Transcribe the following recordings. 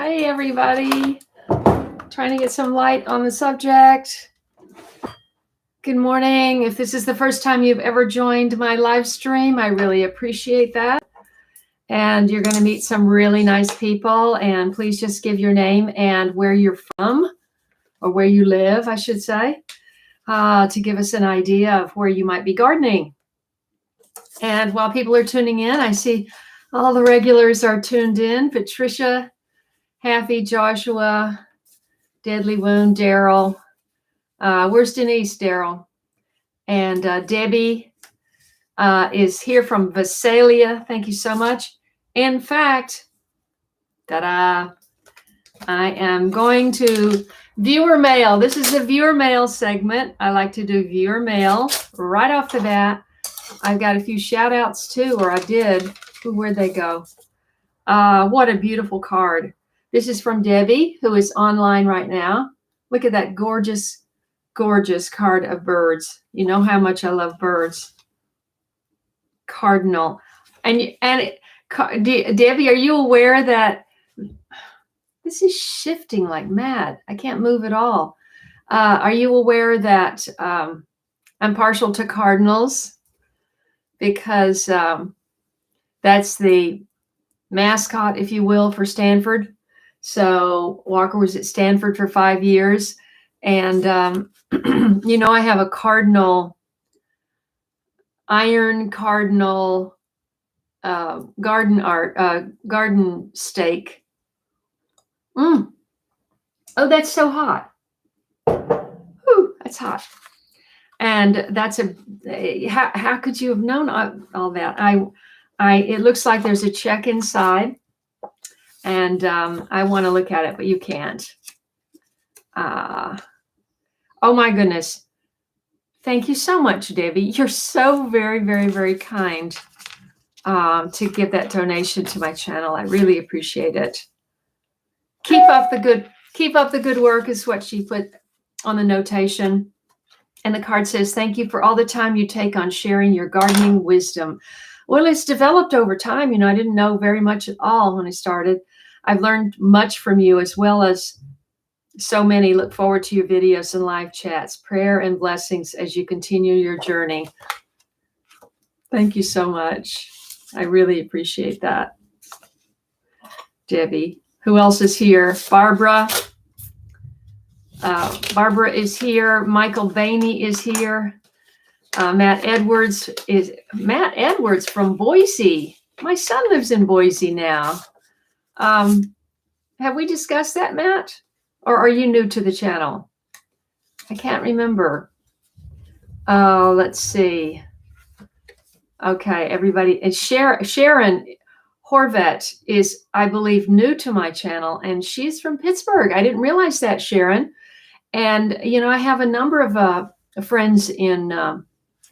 Hi, everybody. Trying to get some light on the subject. Good morning. If this is the first time you've ever joined my live stream, I really appreciate that. And you're going to meet some really nice people. And please just give your name and where you're from, or where you live, I should say, to give us an idea of where you might be gardening. And while people are tuning in, I see all the regulars are tuned in. Patricia, Happy, Joshua, Deadly Wound, Daryl. Where's Denise, Daryl? And Debbie is here from Visalia. Thank you so much. In fact, ta-da, I am going to viewer mail. This is the viewer mail segment. I like to do viewer mail right off the bat. I've got a few shout outs too, or I did. Where'd they go? What a beautiful card. This is from Debbie, who is online right now. Look at that gorgeous, gorgeous card of birds. You know how much I love birds. Cardinal. Debbie, are you aware that this is shifting like mad? I can't move at all. Are you aware that I'm partial to cardinals? Because that's the mascot, if you will, for Stanford. So Walker was at Stanford for 5 years. And, you know, I have a cardinal, iron cardinal garden stake. Oh, that's so hot. Whew, that's hot. And that's how could you have known all that? It looks like there's a check inside, and I want to look at it, but you can't. Oh my goodness. Thank you so much, Debbie. You're so very, very, very kind to give that donation to my channel. I really appreciate it. Keep up the good work is what she put on the notation. And the card says, thank you for all the time you take on sharing your gardening wisdom. Well, it's developed over time. You know, I didn't know very much at all when I started. I've learned much from you, as well as so many. Look forward to your videos and live chats. Prayer and blessings as you continue your journey. Thank you so much. I really appreciate that. Debbie. Who else is here? Barbara. Barbara is here. Michael Bainey is here. Matt Edwards from Boise. My son lives in Boise now. Have we discussed that, Matt? Or are you new to the channel? I can't remember. Oh, let's see. Okay, everybody. And Sharon Horvat is, I believe, new to my channel, and she's from Pittsburgh. I didn't realize that, Sharon. And, you know, I have a number of friends in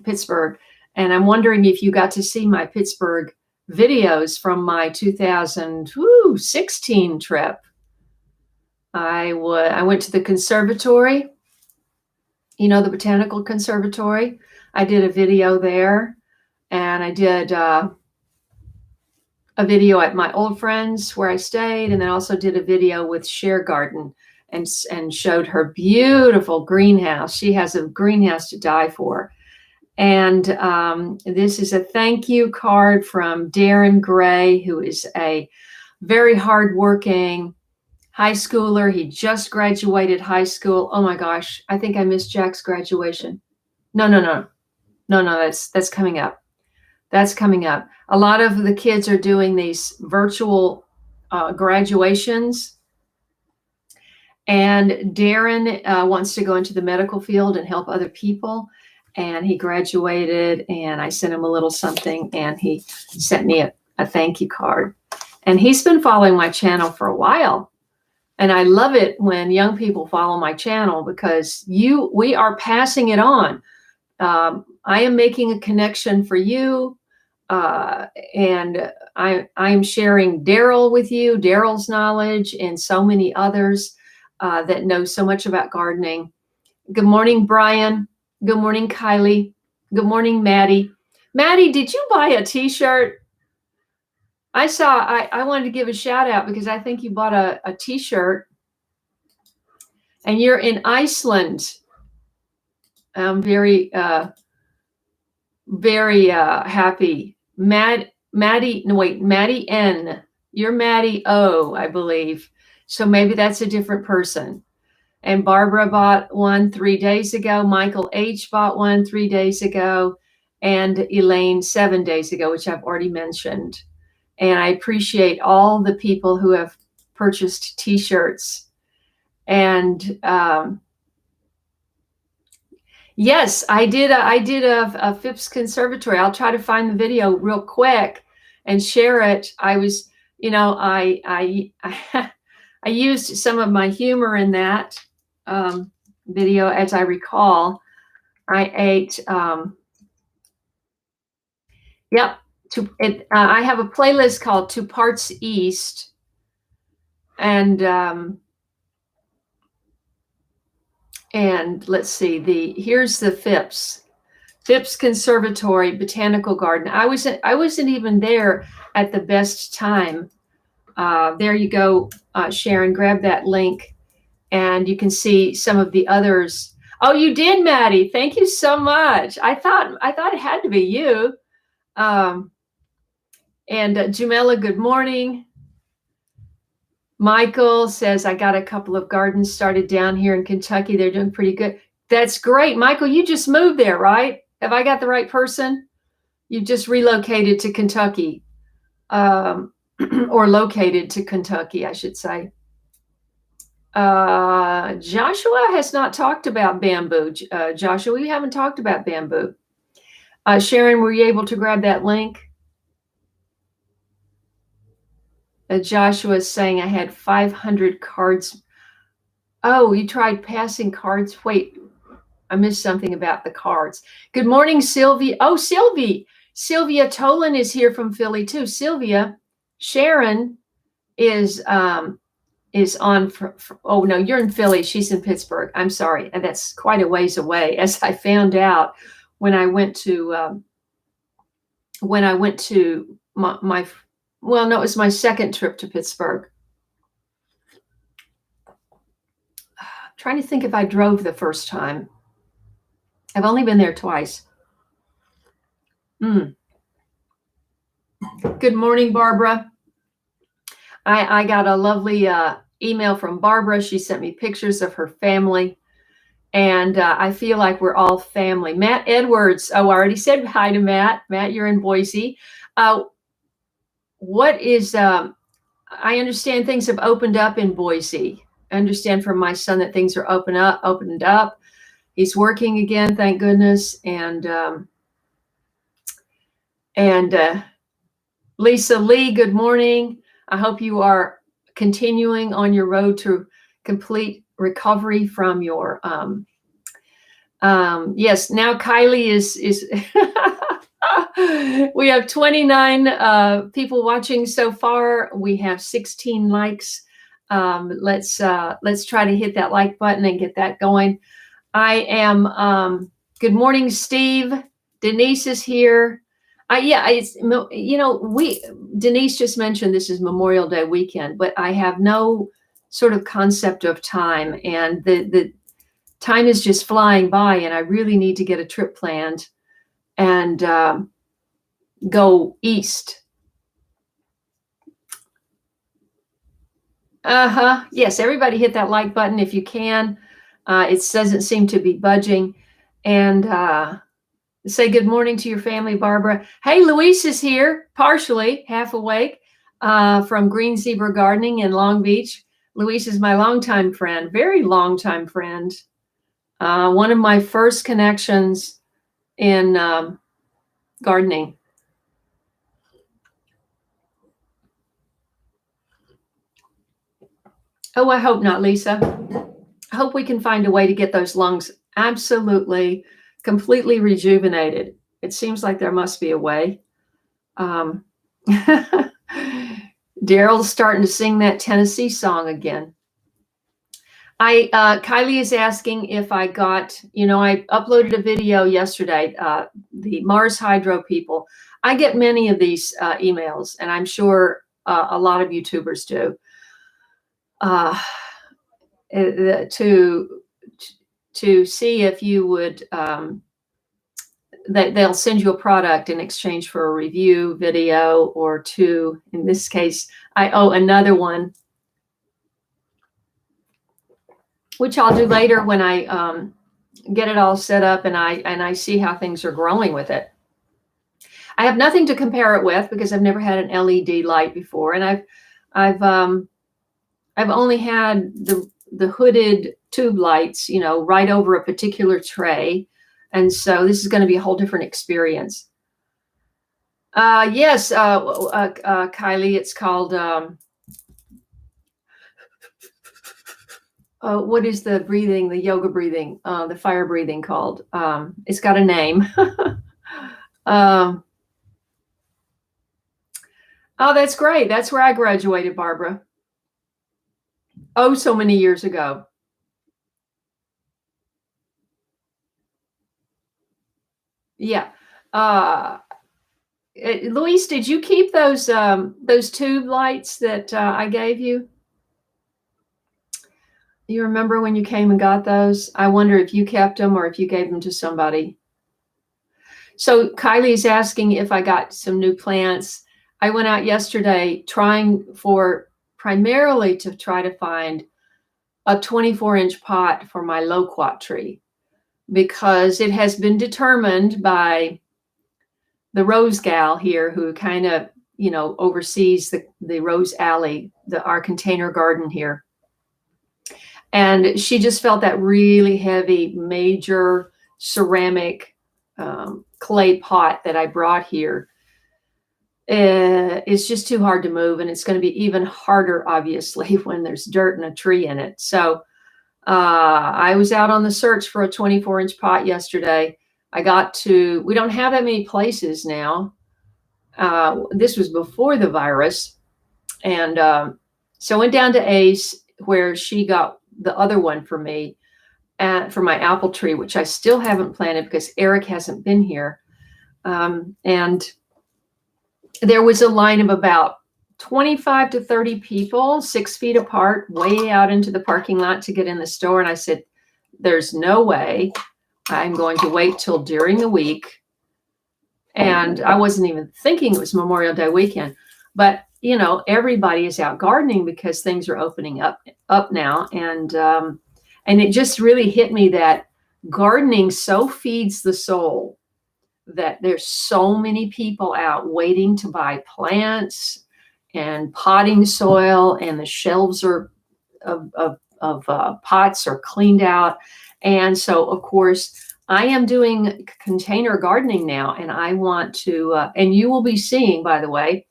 Pittsburgh, and I'm wondering if you got to see my Pittsburgh videos from my 2016 trip. I went to the conservatory, you know, the Botanical Conservatory. I did a video there, and I did a video at my old friends where I stayed, and then also did a video with Share Garden and showed her beautiful greenhouse. She has a greenhouse to die for. And this is a thank you card from Darren Gray, who is a very hardworking high schooler. He just graduated high school. Oh my gosh, I think I missed Jack's graduation. No, that's coming up. That's coming up. A lot of the kids are doing these virtual graduations. And Darren wants to go into the medical field and help other people. And he graduated, and I sent him a little something, and he sent me a thank you card. And he's been following my channel for a while. And I love it when young people follow my channel, because we are passing it on. I am making a connection for you. And I am sharing Daryl with you, Daryl's knowledge, and so many others that know so much about gardening. Good morning, Brian. Good morning, Kylie. Good morning, Maddie. Maddie, did you buy a t-shirt? I wanted to give a shout out because I think you bought a t-shirt and you're in Iceland. I'm very happy. Maddie N. You're Maddie O, I believe. So maybe that's a different person. And Barbara bought one 3 days ago. Michael H bought one 3 days ago. And Elaine 7 days ago, which I've already mentioned. And I appreciate all the people who have purchased t-shirts. And yes, I did a Phipps Conservatory. I'll try to find the video real quick and share it. I was, I used some of my humor in that video, as I recall. I ate. Yep. I have a playlist called Two Parts East, and let's see. Here's the Phipps Conservatory Botanical Garden. I wasn't even there at the best time. There you go, Sharon. Grab that link, and you can see some of the others. Oh, you did, Maddie. Thank you so much. I thought it had to be you. And Jamila, good morning. Michael says, I got a couple of gardens started down here in Kentucky. They're doing pretty good. That's great. Michael, you just moved there, right? Have I got the right person? You just relocated to Kentucky, or located to Kentucky, I should say. Joshua has not talked about bamboo. Joshua, we haven't talked about bamboo. Sharon, were you able to grab that link? Joshua is saying I had 500 cards. Oh, you tried passing cards? Wait, I missed something about the cards. Good morning, Sylvia. Oh, Sylvia Tolan is here from Philly too. Sylvia, Sharon is on. Oh no, you're in Philly. She's in Pittsburgh. I'm sorry, and that's quite a ways away. As I found out when I went to my well, no, it was my second trip to Pittsburgh. I'm trying to think if I drove the first time. I've only been there twice. Good morning, Barbara. I got a lovely email from Barbara. She sent me pictures of her family. And I feel like we're all family. Matt Edwards. Oh, I already said hi to Matt. Matt, you're in Boise. What is, I understand things have opened up in Boise. I understand from my son that things are opened up. He's working again, thank goodness. And Lisa Lee, good morning. I hope you are continuing on your road to complete recovery from your, yes, now Kylie is we have 29 people watching so far. We have 16 likes. Let's try to hit that like button and get that going. I am, good morning, Steve. Denise is here. Denise just mentioned this is Memorial Day weekend, but I have no sort of concept of time, and the time is just flying by, and I really need to get a trip planned and go east. Yes, everybody hit that like button if you can. It doesn't seem to be budging. And say good morning to your family, Barbara. Hey, Luis is here, partially, half awake, from Green Zebra Gardening in Long Beach. Luis is my longtime friend, very longtime friend. One of my first connections in gardening. Oh, I hope not, Lisa. I hope we can find a way to get those lungs absolutely, completely rejuvenated. It seems like there must be a way. Daryl's starting to sing that Tennessee song again. Kylie is asking if I got, I uploaded a video yesterday, the Mars Hydro people. I get many of these emails, and I'm sure a lot of YouTubers do. To see if you would, they'll send you a product in exchange for a review video, or two. In this case, I owe another one, which I'll do later when I get it all set up and I see how things are growing with it. I have nothing to compare it with because I've never had an LED light before, and I've only had the hooded tube lights, right over a particular tray, and so this is going to be a whole different experience. Yes, Kylie, it's called. What is the breathing, the yoga breathing, the fire breathing called? It's got a name. Oh, that's great. That's where I graduated, Barbara. Oh, so many years ago. Yeah. Luis, did you keep those tube lights that I gave you? You remember when you came and got those? I wonder if you kept them or if you gave them to somebody. So Kylie's asking if I got some new plants. I went out yesterday primarily to try to find a 24-inch pot for my loquat tree, because it has been determined by the rose gal here, who kind of, oversees the rose alley, our container garden here. And she just felt that really heavy, major ceramic clay pot that I brought here is just too hard to move. And it's going to be even harder, obviously, when there's dirt and a tree in it. So I was out on the search for a 24-inch pot yesterday. We don't have that many places now. This was before the virus. And so I went down to Ace, where she got the other one for me, for my apple tree, which I still haven't planted because Eric hasn't been here. And there was a line of about 25 to 30 people, 6 feet apart, way out into the parking lot to get in the store. And I said, there's no way. I'm going to wait till during the week. And I wasn't even thinking it was Memorial Day weekend. But, everybody is out gardening because things are opening up now. And it just really hit me that gardening so feeds the soul, that there's so many people out waiting to buy plants and potting soil, and the shelves of pots are cleaned out. And so, of course, I am doing container gardening now, and I want to, and you will be seeing, by the way,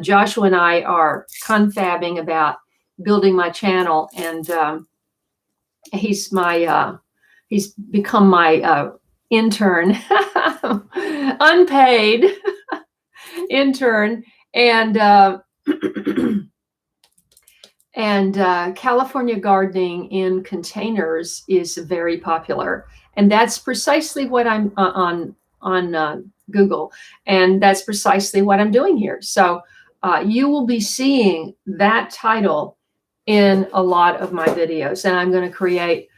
Joshua and I are confabbing about building my channel, and he's become my intern, unpaid intern, and California gardening in containers is very popular, and that's precisely what I'm on Google, and that's precisely what I'm doing here. So you will be seeing that title in a lot of my videos, and I'm going to create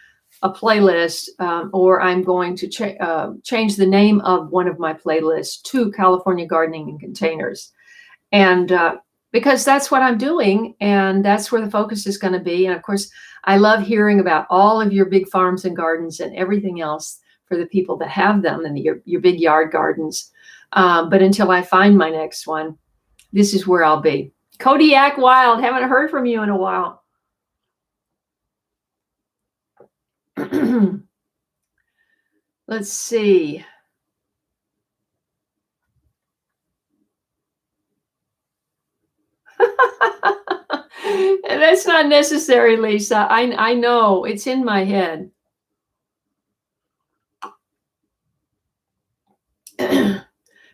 a playlist, or I'm going to change the name of one of my playlists to California Gardening in Containers. And because that's what I'm doing, and that's where the focus is going to be. And of course, I love hearing about all of your big farms and gardens and everything else for the people that have them, and your big yard gardens. But until I find my next one, this is where I'll be. Kodiak Wild, haven't heard from you in a while. Let's see. That's not necessary, Lisa. I know, it's in my head.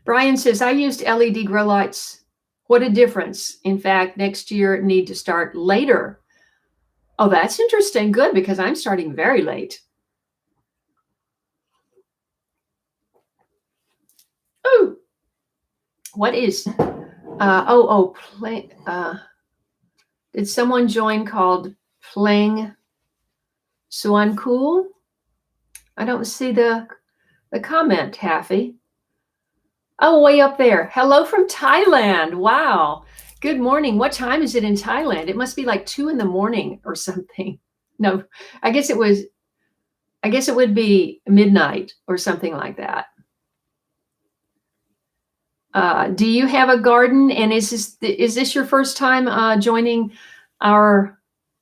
Brian says, I used LED grow lights. What a difference. In fact, next year need to start later. Oh, that's interesting. Good, because I'm starting very late. Oh, what is? Did someone join called Playing Suan Cool? I don't see the comment, Taffy. Oh, way up there. Hello from Thailand. Wow. Good morning. What time is it in Thailand? It must be like 2 a.m. or something. No, I guess it would be midnight or something like that. Do you have a garden? And is this your first time joining our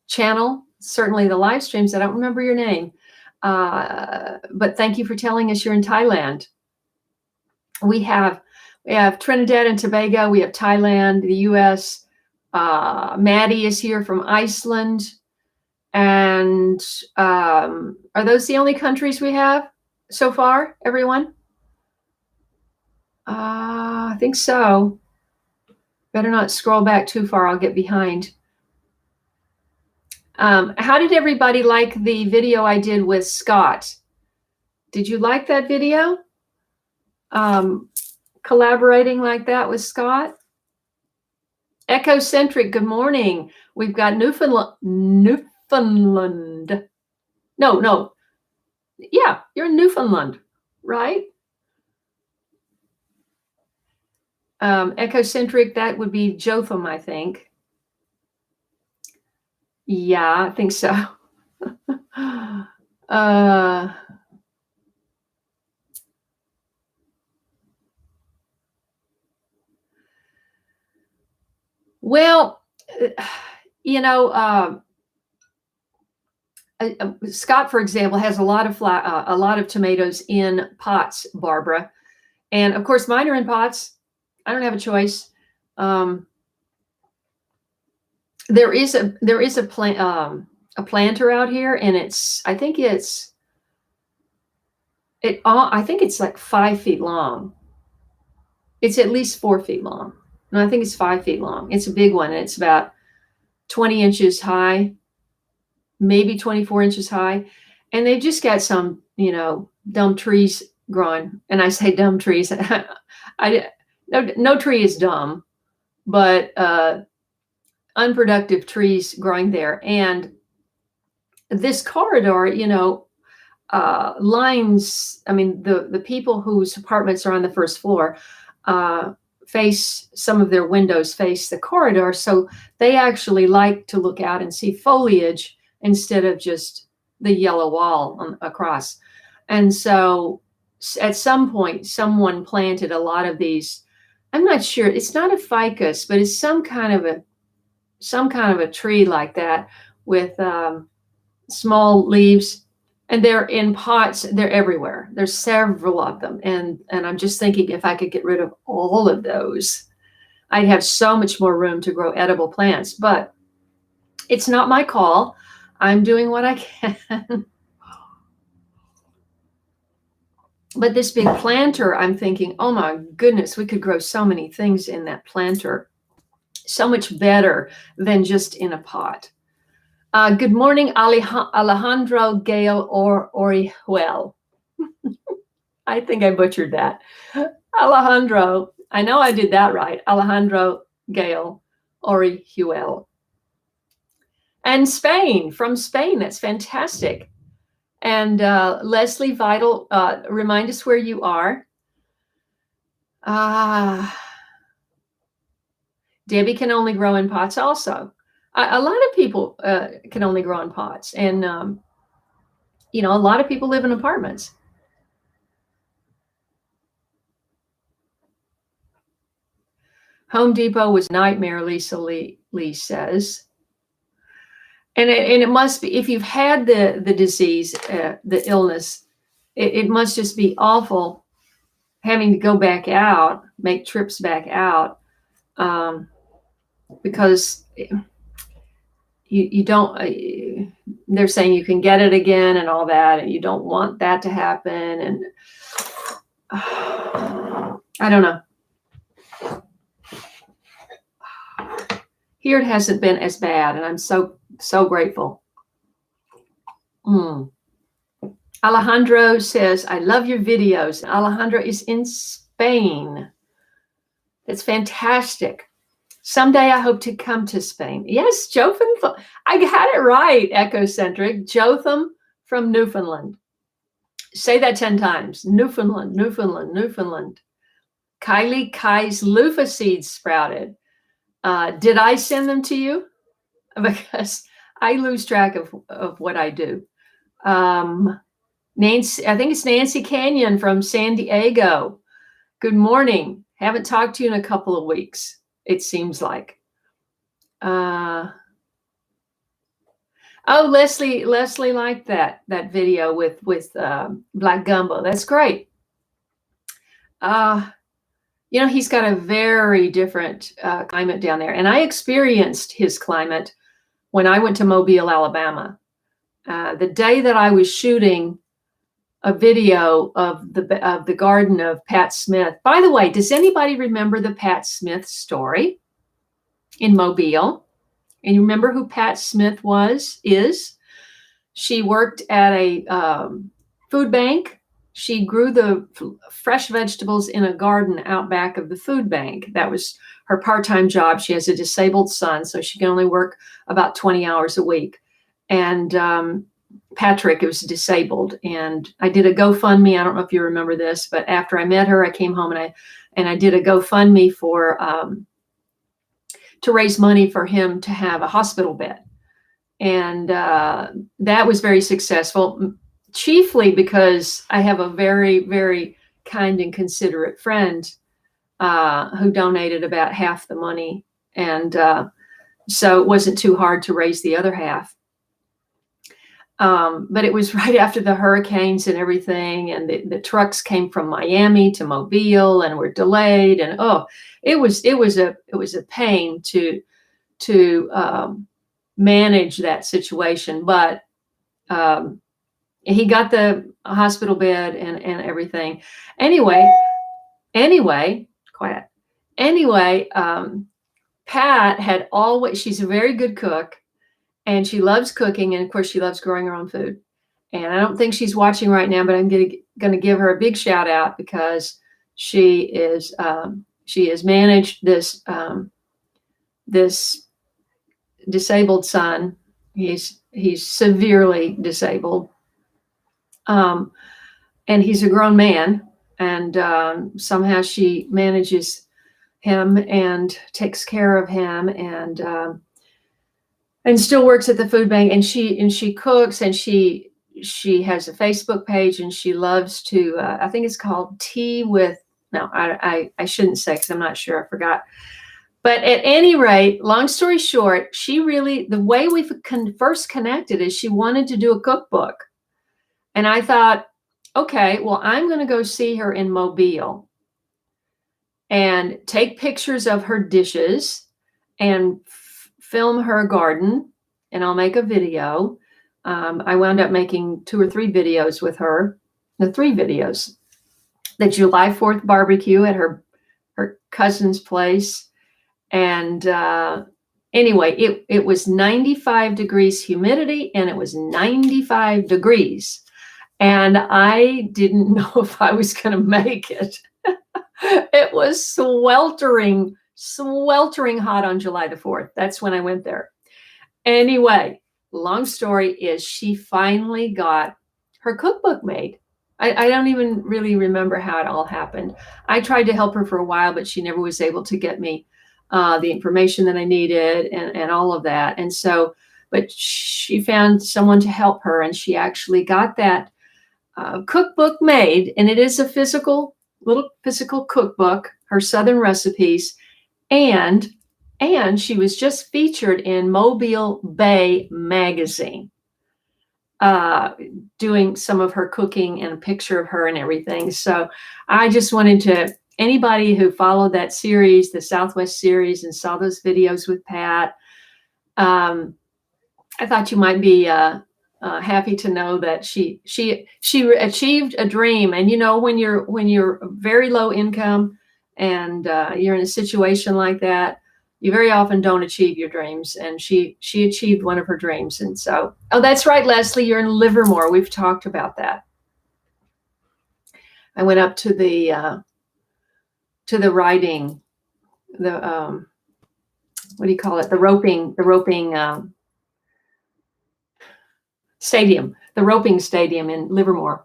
channel? Certainly the live streams. I don't remember your name. But thank you for telling us you're in Thailand. We have Trinidad and Tobago. We have Thailand, the U.S. Maddie is here from Iceland. And are those the only countries we have so far, everyone? I think so. Better not scroll back too far. I'll get behind. How did everybody like the video I did with Scott? Did you like that video? Collaborating like that with Scott? Ecocentric, good morning. We've got Newfoundland. No. Yeah, you're in Newfoundland, right? Ecocentric, that would be Jotham, I think. Yeah, I think so. Well, Scott, for example, has a lot of tomatoes in pots, Barbara, and of course mine are in pots. I don't have a choice. There is a planter out here, and I think it's like 5 feet long. It's at least 4 feet long. No, I think it's 5 feet long. It's a big one, and it's about 20 inches high, maybe 24 inches high. And they've just got some, dumb trees growing. And I say dumb trees. No tree is dumb, but unproductive trees growing there. And this corridor, lines, the people whose apartments are on the first floor, some of their windows face the corridor. So they actually like to look out and see foliage instead of just the yellow wall across. And so at some point, someone planted a lot of these. I'm not sure. It's not a ficus, but it's some kind of a tree like that with small leaves. And they're in pots. They're everywhere. There's several of them. And I'm just thinking, if I could get rid of all of those, I'd have so much more room to grow edible plants. But it's not my call. I'm doing what I can. But this big planter, I'm thinking, oh my goodness, we could grow so many things in that planter. So much better than just in a pot. Good morning, Alejandro Gale Orihuel. I think I butchered that. Alejandro, I know I did that right. Alejandro Gale Orihuel. And from Spain, that's fantastic. And Leslie Vital, remind us where you are. Debbie can only grow in pots also. A lot of people can only grow in pots. And, a lot of people live in apartments. Home Depot was nightmare, Lisa Lee says. And it must be, if you've had the disease, the illness, it must just be awful having to go back out, make trips back out, because you don't, they're saying you can get it again and all that, and you don't want that to happen. And I don't know. Here it hasn't been as bad, and I'm so grateful. Mm. Alejandro says, I love your videos. Alejandro is in Spain. It's fantastic. Someday I hope to come to Spain. Yes, Jotham. I got it right, Ecocentric. Jotham from Newfoundland. Say that 10 times. Newfoundland, Newfoundland, Newfoundland. Kaye's loofah seeds sprouted. Did I send them to you? Because I lose track of what I do. Nancy, I think it's Nancy Canyon from San Diego. Good morning. Haven't talked to you in a couple of weeks, it seems like. Oh, Leslie liked that video with Black Gumbo. That's great. He's got a very different climate down there, and I experienced his climate when I went to Mobile, Alabama. The day that I was shooting a video of the garden of Pat Smith. By the way, does anybody remember the Pat Smith story in Mobile? And you remember who Pat Smith is? She worked at a food bank. She grew the fresh vegetables in a garden out back of the food bank. That was her part-time job. She has a disabled son, so she can only work about 20 hours a week. And Patrick was disabled, and I did a GoFundMe. I don't know if you remember this, but after I met her, I came home and I did a GoFundMe to raise money for him to have a hospital bed. And that was very successful, chiefly because I have a very, very kind and considerate friend who donated about half the money. And so it wasn't too hard to raise the other half. But it was right after the hurricanes and everything, and the trucks came from Miami to Mobile and were delayed, and it was a pain to manage that situation. But he got the hospital bed and everything. Anyway, quiet. Anyway, Pat had always. She's a very good cook. And she loves cooking, and of course, she loves growing her own food. And I don't think she's watching right now, but I'm going to give her a big shout out because she has managed this disabled son. He's severely disabled, and he's a grown man. And somehow she manages him and takes care of him, and still works at the food bank, and she cooks, and she has a Facebook page, and she loves to I think it's called Tea with, no, I shouldn't say because I'm not sure, I forgot. But at any rate, long story short, the way we first connected is she wanted to do a cookbook. And I thought, okay, well, I'm going to go see her in Mobile and take pictures of her dishes and film her garden, and I'll make a video. I wound up making 2 or 3 videos with her. The 3 videos. The July 4th barbecue at her cousin's place. And anyway, it was 95 degrees humidity, and it was 95 degrees. And I didn't know if I was going to make it. It was sweltering hot on July the 4th. That's when I went there. Anyway, long story is she finally got her cookbook made. I don't even really remember how it all happened. I tried to help her for a while, but she never was able to get me the information that I needed and all of that. And so, but she found someone to help her, and she actually got that cookbook made. And it is a little physical cookbook, her Southern recipes. And she was just featured in Mobile Bay magazine, doing some of her cooking and a picture of her and everything. So I just wanted to, anybody who followed that series, the Southwest series, and saw those videos with Pat, I thought you might be happy to know that she achieved a dream. And when you're very low income and you're in a situation like that, You very often don't achieve your dreams, and she achieved one of her dreams. And so, oh, that's right, Leslie, you're in Livermore. We've talked about that. I went up to the riding, the what do you call it? The roping stadium, the roping stadium in Livermore.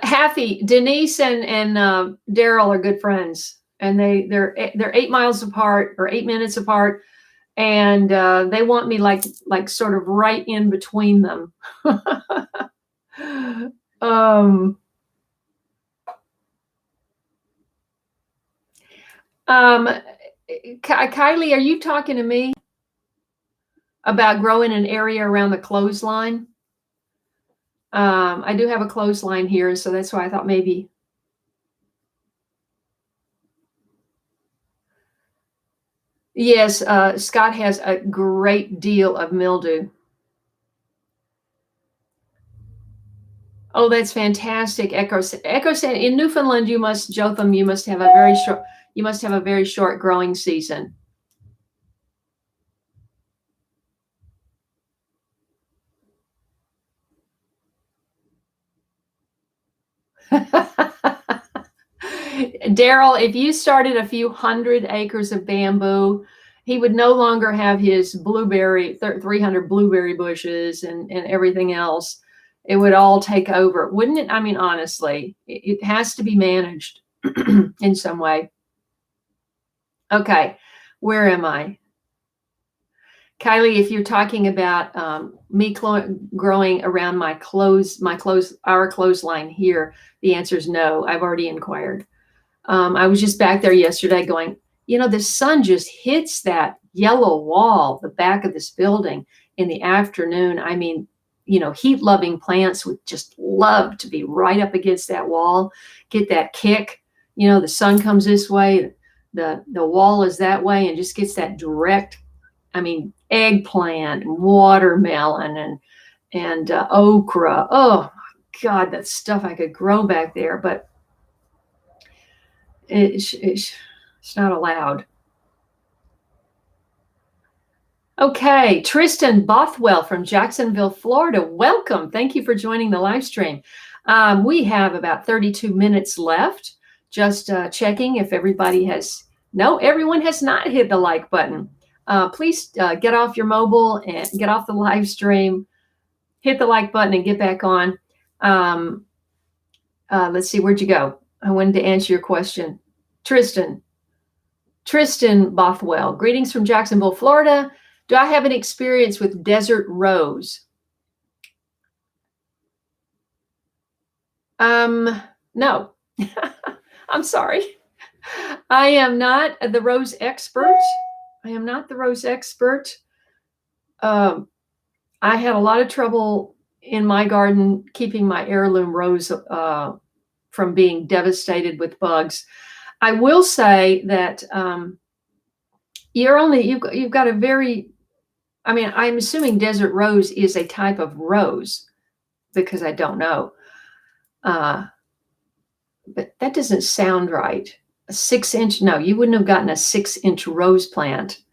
Happy, Denise and Daryl are good friends, and they're 8 miles apart or 8 minutes apart, and they want me like sort of right in between them. Kylie, are you talking to me about growing an area around the clothesline? I do have a clothesline here, so that's why I thought maybe. Yes, Scott has a great deal of mildew. Oh, that's fantastic. Echo said in Newfoundland, Jotham, you must have a very short growing season. Daryl, if you started a few hundred acres of bamboo, he would no longer have his 300 blueberry bushes and everything else. It would all take over, wouldn't it? I mean, honestly, it has to be managed in some way. Okay, where am I? Kylie, if you're talking about me growing around our clothesline here, the answer is no. I've already inquired. I was just back there yesterday going, the sun just hits that yellow wall, the back of this building in the afternoon. I mean, heat-loving plants would just love to be right up against that wall, get that kick. The sun comes this way, the wall is that way, and just gets that direct, eggplant and watermelon and okra. Oh, God, that stuff I could grow back there, but it's not allowed. Okay, Tristan Bothwell from Jacksonville, Florida. Welcome. Thank you for joining the live stream. We have about 32 minutes left. Just checking if everybody everyone has not hit the like button. Please get off your mobile and get off the live stream, hit the like button and get back on. Let's see, where'd you go? I wanted to answer your question. Tristan Bothwell, greetings from Jacksonville, Florida. Do I have an experience with desert rose? No. I'm sorry. I am not the rose expert. I had a lot of trouble in my garden keeping my heirloom rose from being devastated with bugs. I will say that you've got a very, I'm assuming desert rose is a type of rose because I don't know. But that doesn't sound right. A 6-inch, no, you wouldn't have gotten a 6-inch rose plant.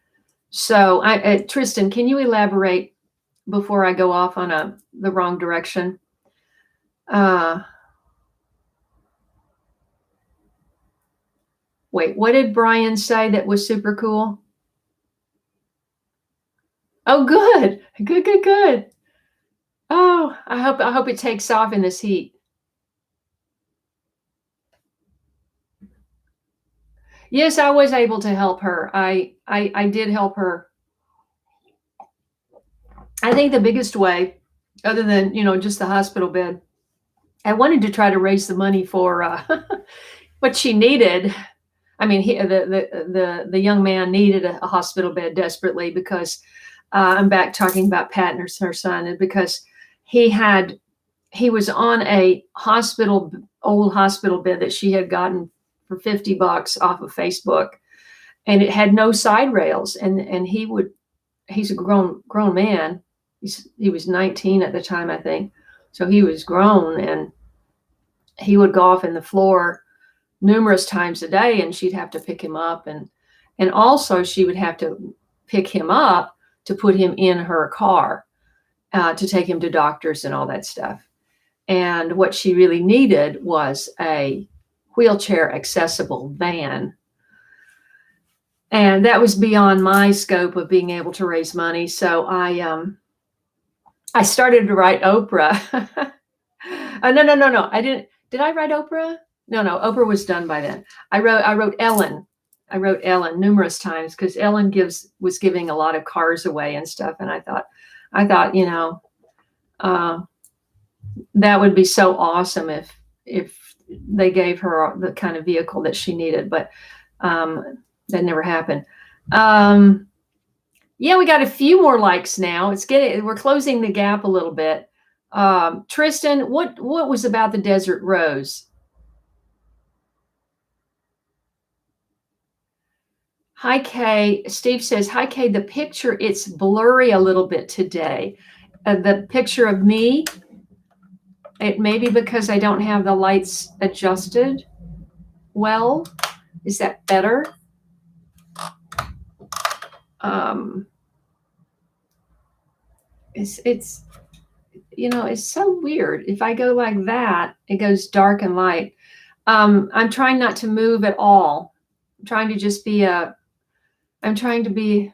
So Tristan, can you elaborate before I go off on the wrong direction? Wait, what did Brian say that was super cool? Oh, good. Oh, I hope it takes off in this heat. Yes, I was able to help her. I did help her. I think the biggest way, other than, just the hospital bed, I wanted to try to raise the money for what she needed. The young man needed a hospital bed desperately because I'm back talking about Pat and her son, and because he was on a old hospital bed that she had gotten for $50 off of Facebook, and it had no side rails, and he would he's a grown man. He was 19 at the time, I think. So he was grown, and he would go off in the floor numerous times a day, and she'd have to pick him up, and also she would have to pick him up to put him in her car to take him to doctors and all that stuff. And what she really needed was a wheelchair accessible van. And that was beyond my scope of being able to raise money. So I started to write Oprah. No. I didn't. Did I write Oprah? No. Oprah was done by then. I wrote Ellen. I wrote Ellen numerous times because Ellen was giving a lot of cars away and stuff. And I thought, that would be so awesome if they gave her the kind of vehicle that she needed. But that never happened. Yeah, we got a few more likes now. We're closing the gap a little bit. Tristan, what was about the desert rose? Hi, Kaye. Steve says, hi, Kaye. The picture, it's blurry a little bit today. The picture of me, it may be because I don't have the lights adjusted well. Is that better? It's so weird. If I go like that, it goes dark and light. I'm trying not to move at all. I'm trying to just be a mannequin,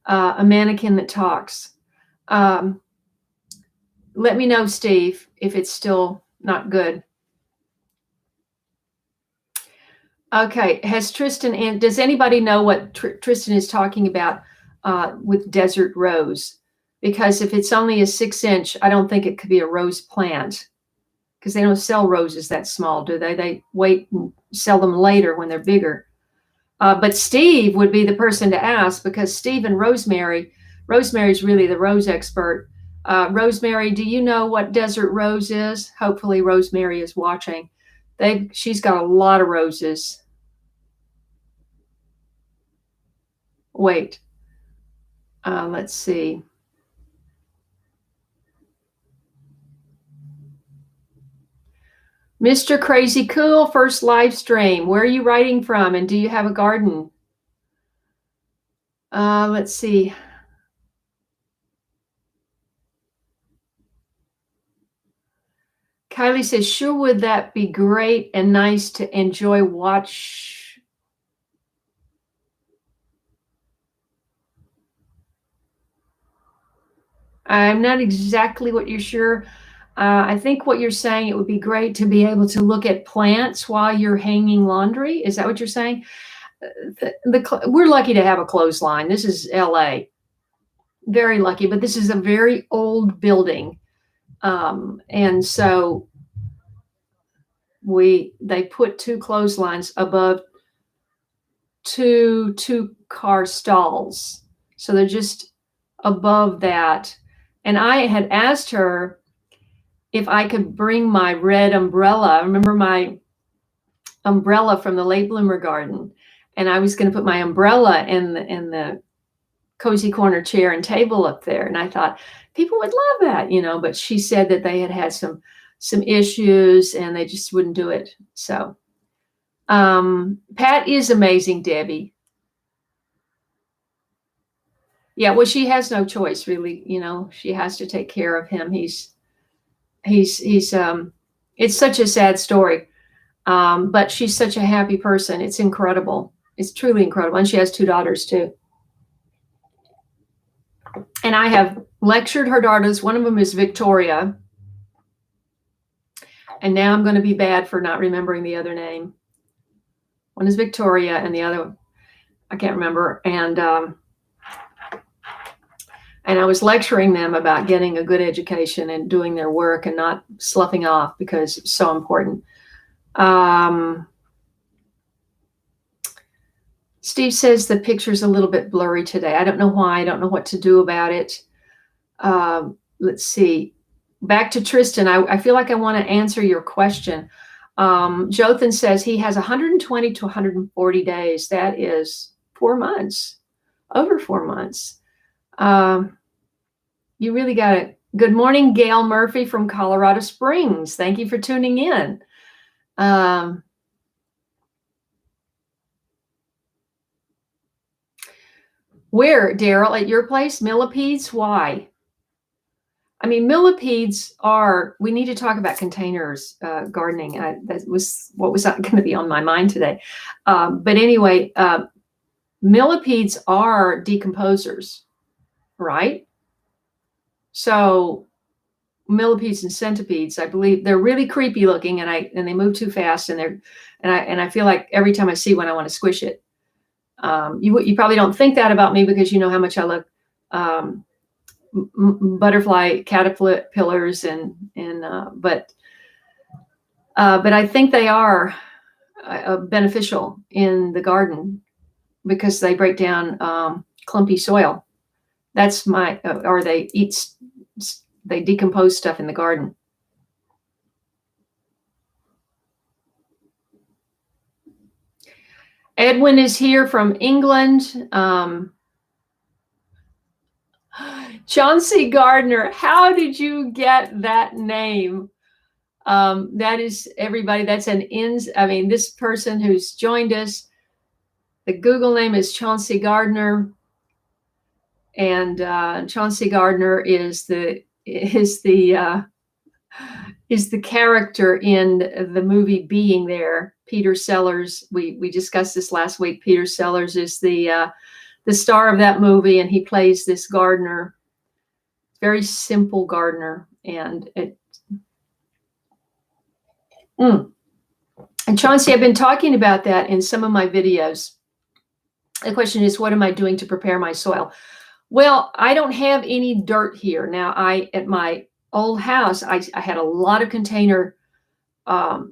a mannequin that talks. Let me know, Steve, if it's still not good. Okay, has Tristan, and does anybody know what Tristan is talking about with desert rose? Because if it's only a 6-inch, I don't think it could be a rose plant, because they don't sell roses that small, do they? They wait and sell them later when they're bigger. But Steve would be the person to ask, because Steve and Rosemary's really the rose expert. Rosemary, do you know what desert rose is? Hopefully Rosemary is watching. She's got a lot of roses. Wait, let's see. Mr. Crazy Cool, first live stream. Where are you writing from, and do you have a garden? Let's see. Kylie says, sure would that be great and nice to enjoy watch. I'm not exactly what you're sure. I think what you're saying, it would be great to be able to look at plants while you're hanging laundry. Is that what you're saying? We're lucky to have a clothesline. This is LA. Very lucky, but this is a very old building. And so they put 2 clotheslines above two car stalls. So they're just above that. And I had asked her if I could bring my red umbrella. Remember my umbrella from the late bloomer garden? And I was going to put my umbrella in the cozy corner chair and table up there. And I thought people would love that, but she said that they had some issues and they just wouldn't do it. So Pat is amazing, Debbie. Yeah, well, she has no choice, really. She has to take care of him. He's it's such a sad story, but she's such a happy person. It's incredible. It's truly incredible. And she has 2 daughters too. And I have lectured her daughters. One of them is Victoria. And now I'm going to be bad for not remembering the other name. One is Victoria and the other, I can't remember. And I was lecturing them about getting a good education and doing their work and not sloughing off, because it's so important. Steve says the picture's a little bit blurry today. I don't know why. I don't know what to do about it. Let's see. Back to Tristan. I feel like I want to answer your question. Jothan says he has 120 to 140 days. That is 4 months. Over 4 months. You really got it. Good morning, Gail Murphy from Colorado Springs. Thank you for tuning in. Where, Daryl, at your place? Millipedes? Why? I mean, millipedes are, we need to talk about containers, gardening. That was what was going to be on my mind today. But anyway, millipedes are decomposers, right? So millipedes and centipedes, I believe they're really creepy looking, and they move too fast, and I feel like every time I see one, I want to squish it. You probably don't think that about me because you know how much I love butterfly caterpillars but I think they are beneficial in the garden because they break down clumpy soil. That's or they decompose stuff in the garden. Edwin is here from England. Chauncey Gardner, how did you get that name? That is everybody. That's this person who's joined us, the Google name is Chauncey Gardner. And Chauncey Gardner is the character in the movie Being There. Peter Sellers, we discussed this last week. Peter Sellers is the star of that movie, and he plays this gardener, very simple gardener. And and Chauncey, I've been talking about that in some of my videos. The question is, what am I doing to prepare my soil? Well, I don't have any dirt here. Now, at my old house, I had a lot of container. I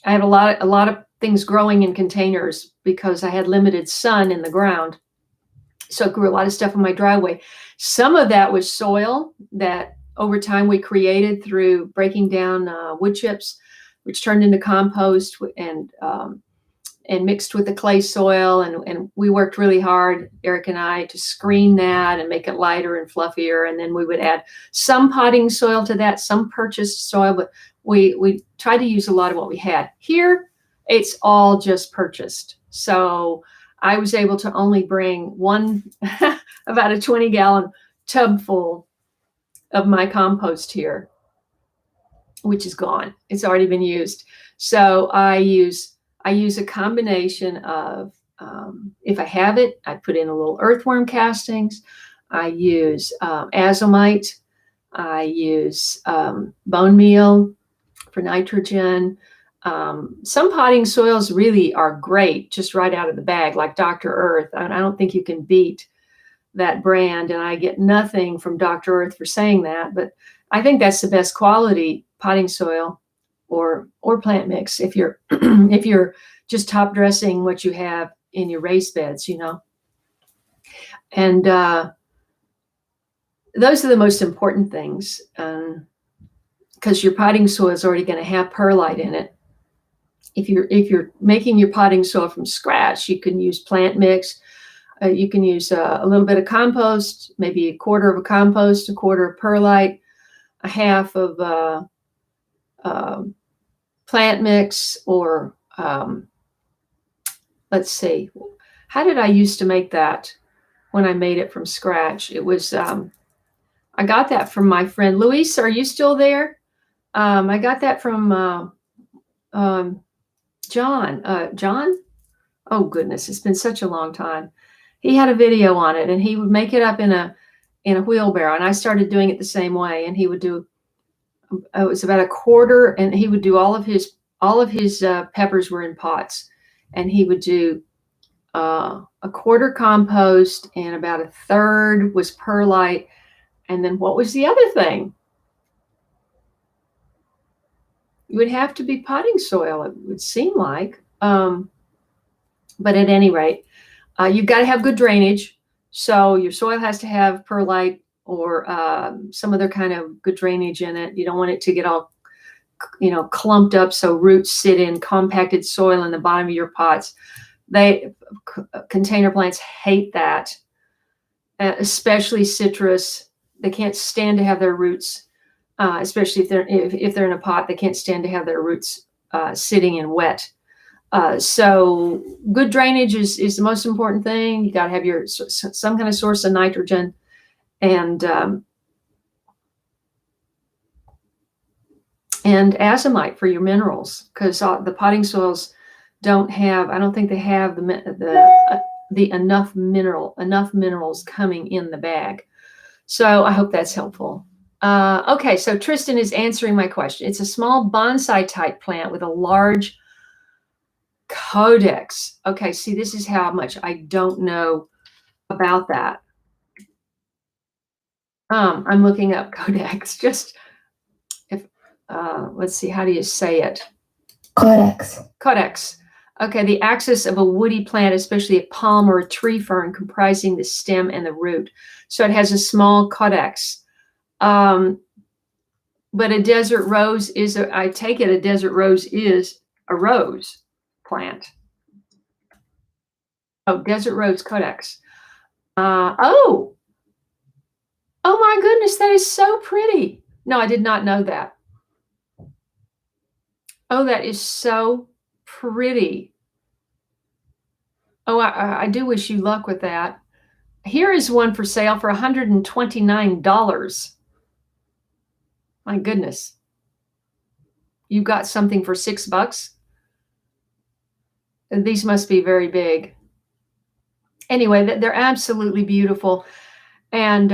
had a lot of things growing in containers because I had limited sun in the ground. So it grew a lot of stuff in my driveway. Some of that was soil that over time we created through breaking down wood chips, which turned into compost and mixed with the clay soil. And we worked really hard, Eric and I, to screen that and make it lighter and fluffier. And then we would add some potting soil to that, some purchased soil, but we tried to use a lot of what we had. Here, it's all just purchased. So I was able to only bring one, about a 20-gallon tub full of my compost here, which is gone. It's already been used. So I use a combination of, if I have it, I put in a little earthworm castings. I use azomite. I use bone meal for nitrogen. Some potting soils really are great just right out of the bag, like Dr. Earth. I don't think you can beat that brand, and I get nothing from Dr. Earth for saying that, but I think that's the best quality potting soil or plant mix if you're if you're just top dressing what you have in your raised beds, and those are the most important things, because your potting soil is already going to have perlite in it. If you're making your potting soil from scratch, you can use plant mix. You can use a little bit of compost, maybe a quarter of a compost, a quarter of perlite, a half of plant mix, or let's see, how did I used to make that when I made it from scratch? It was, I got that from my friend Luis. Are you still there? I got that from John. John? Oh goodness, it's been such a long time. He had a video on it, and he would make it up in a wheelbarrow, and I started doing it the same way. And he would do, it was about a quarter, and he would do all of his peppers were in pots, and he would do a quarter compost, and about a third was perlite, and then what was the other thing? It would have to be potting soil, it would seem like. But at any rate, you've got to have good drainage. So your soil has to have perlite or some other kind of good drainage in it. You don't want it to get all, clumped up so roots sit in compacted soil in the bottom of your pots. Container plants hate that. especially citrus. They can't stand to have their roots, especially if they're in a pot. They can't stand to have their roots sitting in wet. So good drainage is the most important thing. You got to have some kind of source of nitrogen, and azomite for your minerals, because the potting soils don't have. I don't think they have the enough minerals coming in the bag. So I hope that's helpful. Okay, so Tristan is answering my question. It's a small bonsai type plant with a large codex. Okay, see, this is how much I don't know about that. I'm looking up codex. Just if let's see, how do you say it? Codex. Codex. Okay, the axis of a woody plant, especially a palm or a tree fern, comprising the stem and the root. So it has a small codex. But a desert rose I take it a desert rose is a rose plant. Oh, desert rose codex. Oh my goodness, that is so pretty. No, I did not know that. Oh, that is so pretty. Oh, I do wish you luck with that. Here is one for sale for $129. My goodness. You got something for $6? These must be very big. Anyway, they're absolutely beautiful. And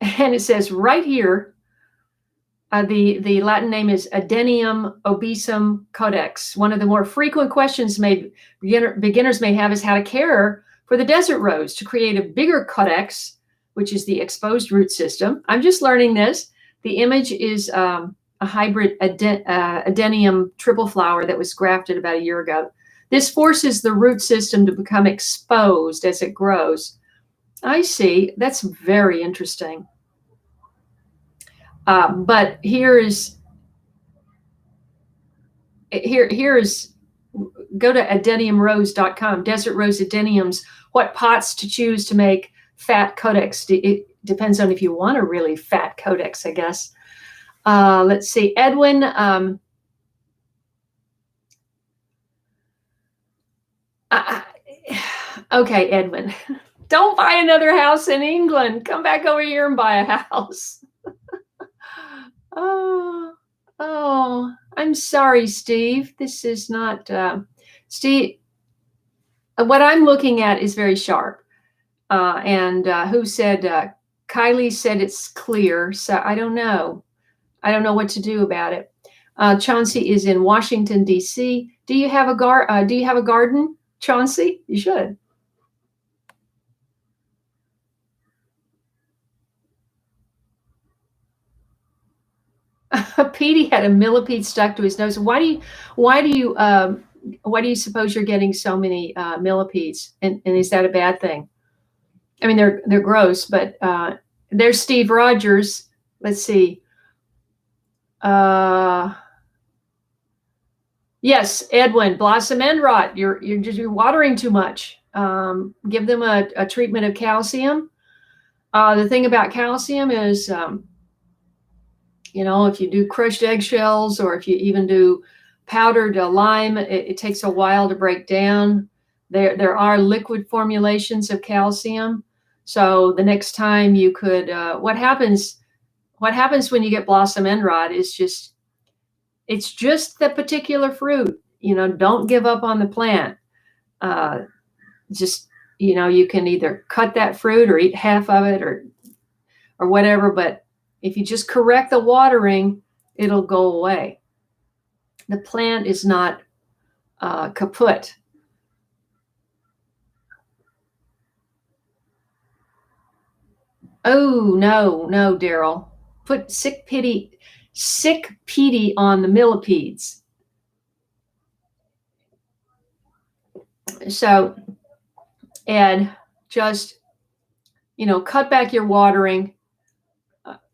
it says right here, the Latin name is Adenium obesum codex. One of the more frequent questions beginners may have is how to care for the desert rose to create a bigger codex, which is the exposed root system. I'm just learning this. The image is a hybrid Adenium triple flower that was grafted about a year ago. This forces the root system to become exposed as it grows. I see. That's very interesting. But here is go to adeniumrose.com, desert rose adeniums, what pots to choose to make fat codex. It depends on if you want a really fat codex, I guess. Let's see, Edwin. Okay, Edwin, don't buy another house in England. Come back over here and buy a house. Oh, I'm sorry, Steve. This is not, Steve. What I'm looking at is very sharp. Who said, Kylie said it's clear. So I don't know. I don't know what to do about it. Chauncey is in Washington, D.C. Do you have a garden, Chauncey? You should. Petey had a millipede stuck to his nose. Why do you suppose you're getting so many millipedes? And is that a bad thing? I mean, they're gross, but there's Steve Rogers. Let's see. Yes, Edwin, blossom end rot. You're watering too much. Give them a treatment of calcium. The thing about calcium is, if you do crushed eggshells, or if you even do powdered lime, it takes a while to break down. There are liquid formulations of calcium. So the next time you could, what happens when you get blossom end rot is it's just the particular fruit. Don't give up on the plant. You can either cut that fruit or eat half of it or whatever, but if you just correct the watering, it'll go away. The plant is not kaput. Oh, no, Daryl. Put sick pity on the millipedes. So, Ed, just, cut back your watering.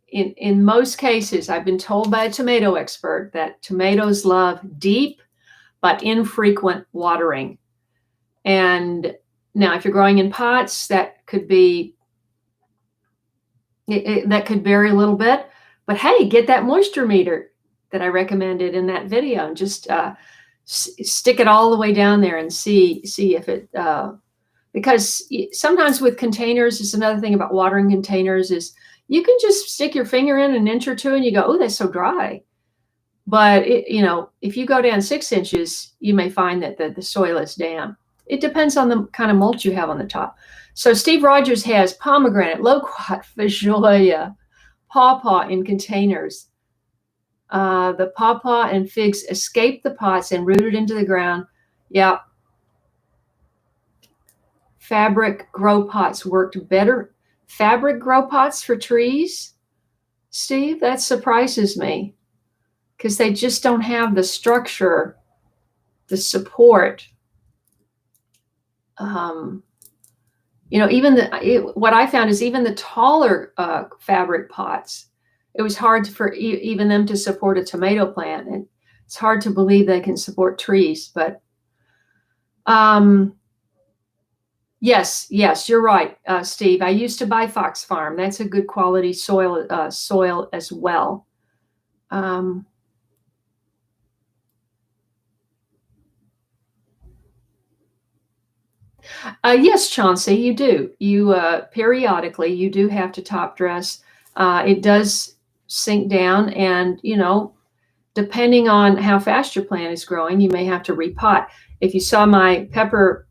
In most cases, I've been told by a tomato expert that tomatoes love deep but infrequent watering. And now, if you're growing in pots, that could be That could vary a little bit, but hey, get that moisture meter that I recommended in that video and just stick it all the way down there and see if it because sometimes with containers, is another thing about watering containers is you can just stick your finger in an inch or two and you go, oh, that's so dry. But if you go down 6 inches, you may find that the soil is damp. It depends on the kind of mulch you have on the top. So Steve Rogers has pomegranate, loquat, feijoa, pawpaw in containers. The pawpaw and figs escaped the pots and rooted into the ground. Yeah. Fabric grow pots worked better. Fabric grow pots for trees? Steve, that surprises me because they just don't have the structure, the support. What I found is even the taller fabric pots, it was hard for even them to support a tomato plant. And it's hard to believe they can support trees, but yes, you're right, Steve. I used to buy Fox Farm. That's a good quality soil as well. Yes, Chauncey, you do. You periodically you do have to top dress. It does sink down, and depending on how fast your plant is growing, you may have to repot. If you saw my pepper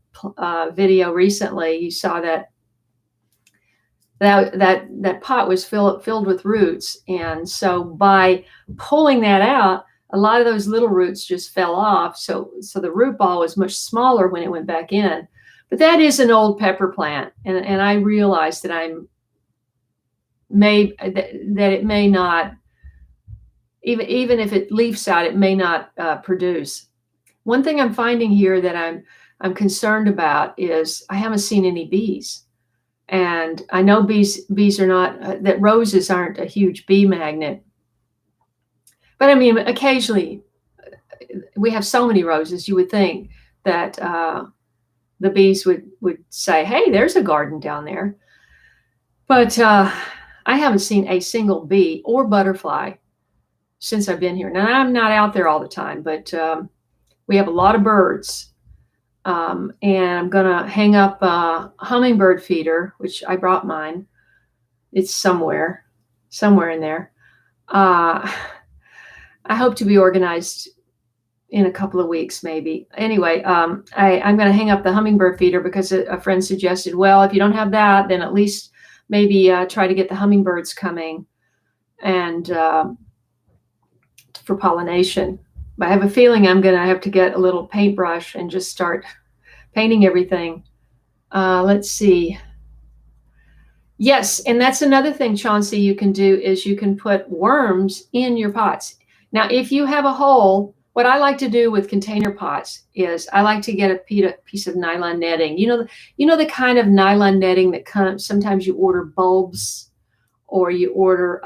video recently, you saw that pot was filled with roots, and so by pulling that out, a lot of those little roots just fell off. So the root ball was much smaller when it went back in. But that is an old pepper plant, and I realized that that it may not, even if it leaves out, it may not produce. One thing I'm finding here that I'm concerned about is I haven't seen any bees, and I know bees are not that roses aren't a huge bee magnet, but I mean occasionally we have so many roses, you would think that the bees would say, hey, there's a garden down there. But I haven't seen a single bee or butterfly since I've been here. Now, I'm not out there all the time, but we have a lot of birds. And I'm going to hang up a hummingbird feeder, which I brought mine. It's somewhere in there. I hope to be organized in a couple of weeks, maybe. Anyway, I'm going to hang up the hummingbird feeder because a friend suggested, well, if you don't have that, then at least maybe try to get the hummingbirds coming and for pollination. But I have a feeling I'm going to have to get a little paintbrush and just start painting everything. Let's see. Yes, and that's another thing, Chauncey, you can do is you can put worms in your pots. Now, if you have a hole, what I like to do with container pots is I like to get a piece of nylon netting. You know the kind of nylon netting that comes. Sometimes you order bulbs, or you order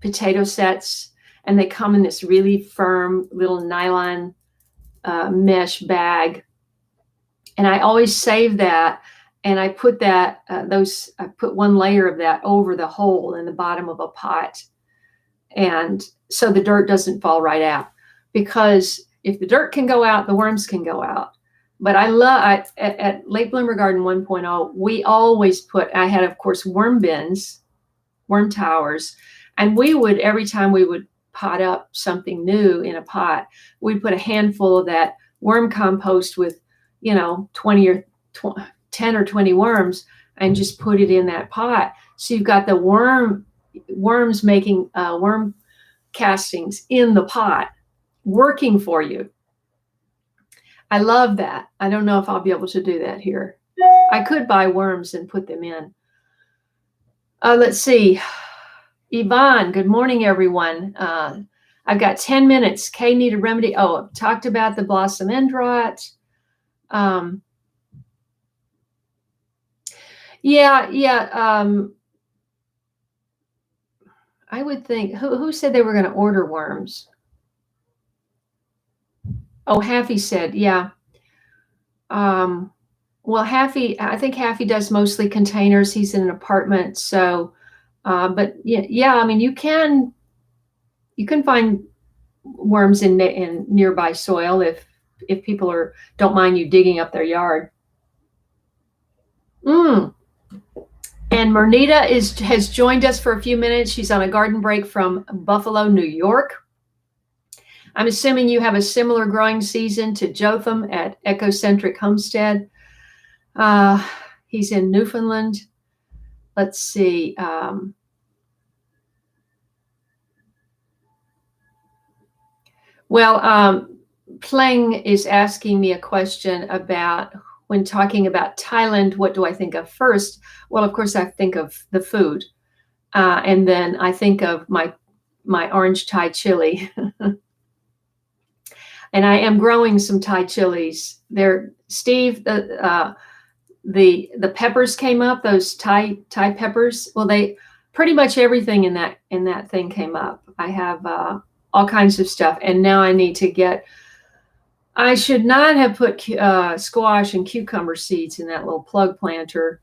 potato sets, and they come in this really firm little nylon mesh bag. And I always save that, and I put I put one layer of that over the hole in the bottom of a pot, and so the dirt doesn't fall right out. Because if the dirt can go out, the worms can go out. But at Lake Bloomer Garden 1.0, we always I had, of course, worm bins, worm towers. And every time we would pot up something new in a pot, we'd put a handful of that worm compost with, 20 or 10 or 20 worms and just put it in that pot. So you've got the worms making worm castings in the pot, working for you. I love that. I don't know if I'll be able to do that here. I could buy worms and put them in. Let's see. Yvonne, good morning, everyone. I've got 10 minutes. Kaye need a remedy. Oh, I've talked about the blossom end rot. I would think, who said they were going to order worms? Oh, Haffy said, yeah. Well, I think Haffy does mostly containers. He's in an apartment, so But yeah, I mean, you can find worms in nearby soil if people don't mind you digging up their yard. And Mernita has joined us for a few minutes. She's on a garden break from Buffalo, New York. I'm assuming you have a similar growing season to Jotham at Ecocentric Homestead. He's in Newfoundland. Let's see. Pleng is asking me a question about, when talking about Thailand, what do I think of first? Well, of course, I think of the food. And then I think of my orange Thai chili. And I am growing some Thai chilies. Steve, the peppers came up, those Thai peppers. Well, pretty much everything in that thing came up. I have all kinds of stuff, and now I need to I should not have put squash and cucumber seeds in that little plug planter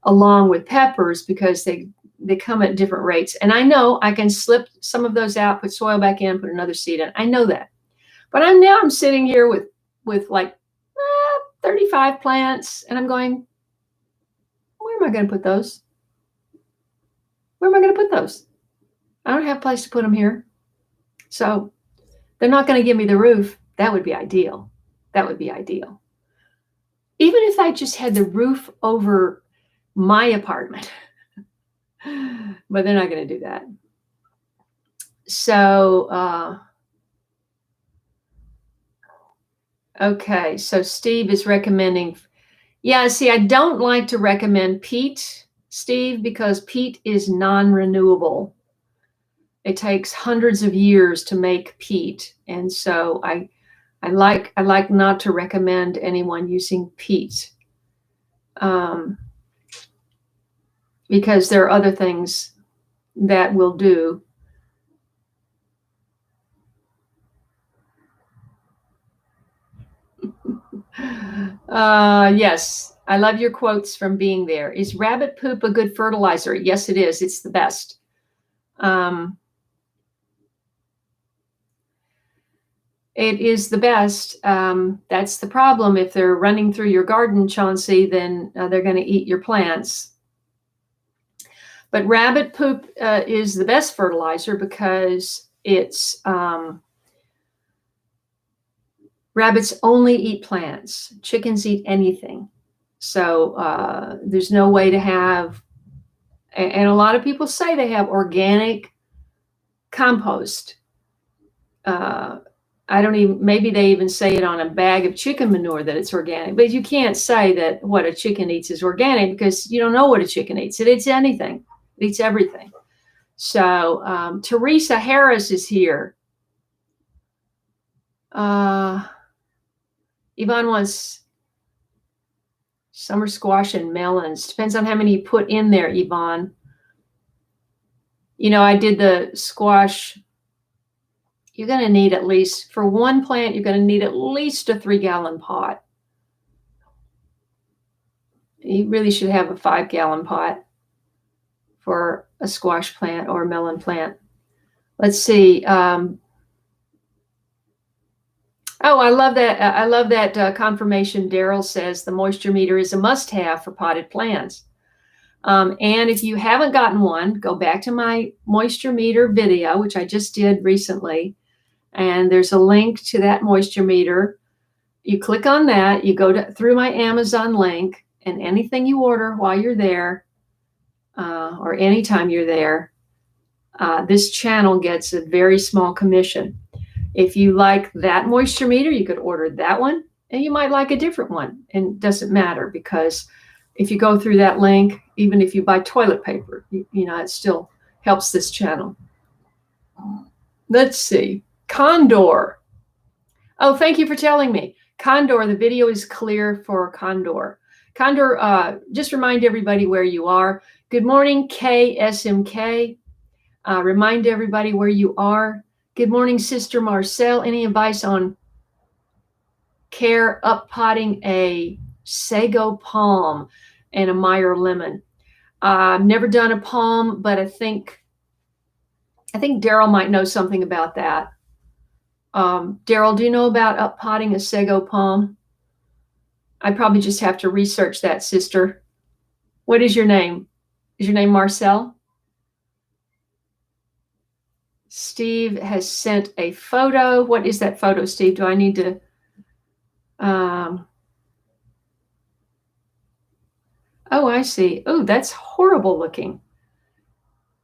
along with peppers, because they come at different rates. And I know I can slip some of those out, put soil back in, put another seed in. I know that. But I'm sitting here with like 35 plants, and I'm going, where am I going to put those? Where am I going to put those? I don't have a place to put them here. So they're not going to give me the roof. That would be ideal. That would be ideal. Even if I just had the roof over my apartment. But they're not going to do that. So, okay. So Steve is recommending. Yeah, see, I don't like to recommend peat, Steve, because peat is non-renewable. It takes hundreds of years to make peat. And so I like not to recommend anyone using peat, because there are other things that will do. Yes, I love your quotes from being there. Is rabbit poop a good fertilizer? Yes, it is. It's the best. It is the best. That's the problem. If they're running through your garden, Chauncey, then they're going to eat your plants. But rabbit poop is the best fertilizer, because it's rabbits only eat plants. Chickens eat anything. So there's no way to have, and a lot of people say they have organic compost. Maybe they even say it on a bag of chicken manure that it's organic, but you can't say that what a chicken eats is organic, because you don't know what a chicken eats. It eats anything. It eats everything. So Teresa Harris is here. Yvonne wants summer squash and melons. Depends on how many you put in there, Yvonne. I did the squash. You're going to need at least, for one plant, you're going to need at least a 3-gallon pot. You really should have a 5-gallon pot for a squash plant or a melon plant. Let's see. Oh, I love that. I love that confirmation. Daryl says the moisture meter is a must-have for potted plants. And if you haven't gotten one, go back to my moisture meter video, which I just did recently. And there's a link to that moisture meter. You click on that, you go through my Amazon link, and anything you order while you're there, or anytime you're there, this channel gets a very small commission. If you like that moisture meter, you could order that one, and you might like a different one. And it doesn't matter, because if you go through that link, even if you buy toilet paper, it still helps this channel. Let's see. Condor. Oh, thank you for telling me. Condor, the video is clear for Condor. Condor, just remind everybody where you are. Good morning, KSMK. Remind everybody where you are. Good morning, Sister Marcel. Any advice on care up potting a sago palm and a Meyer lemon? I've never done a palm, but I think Daryl might know something about that. Daryl, do you know about uppotting a sago palm? I probably just have to research that, sister. What is your name? Is your name Marcel? Steve has sent a photo. What is that photo, Steve? Do I need to? Oh, I see. Oh, that's horrible looking.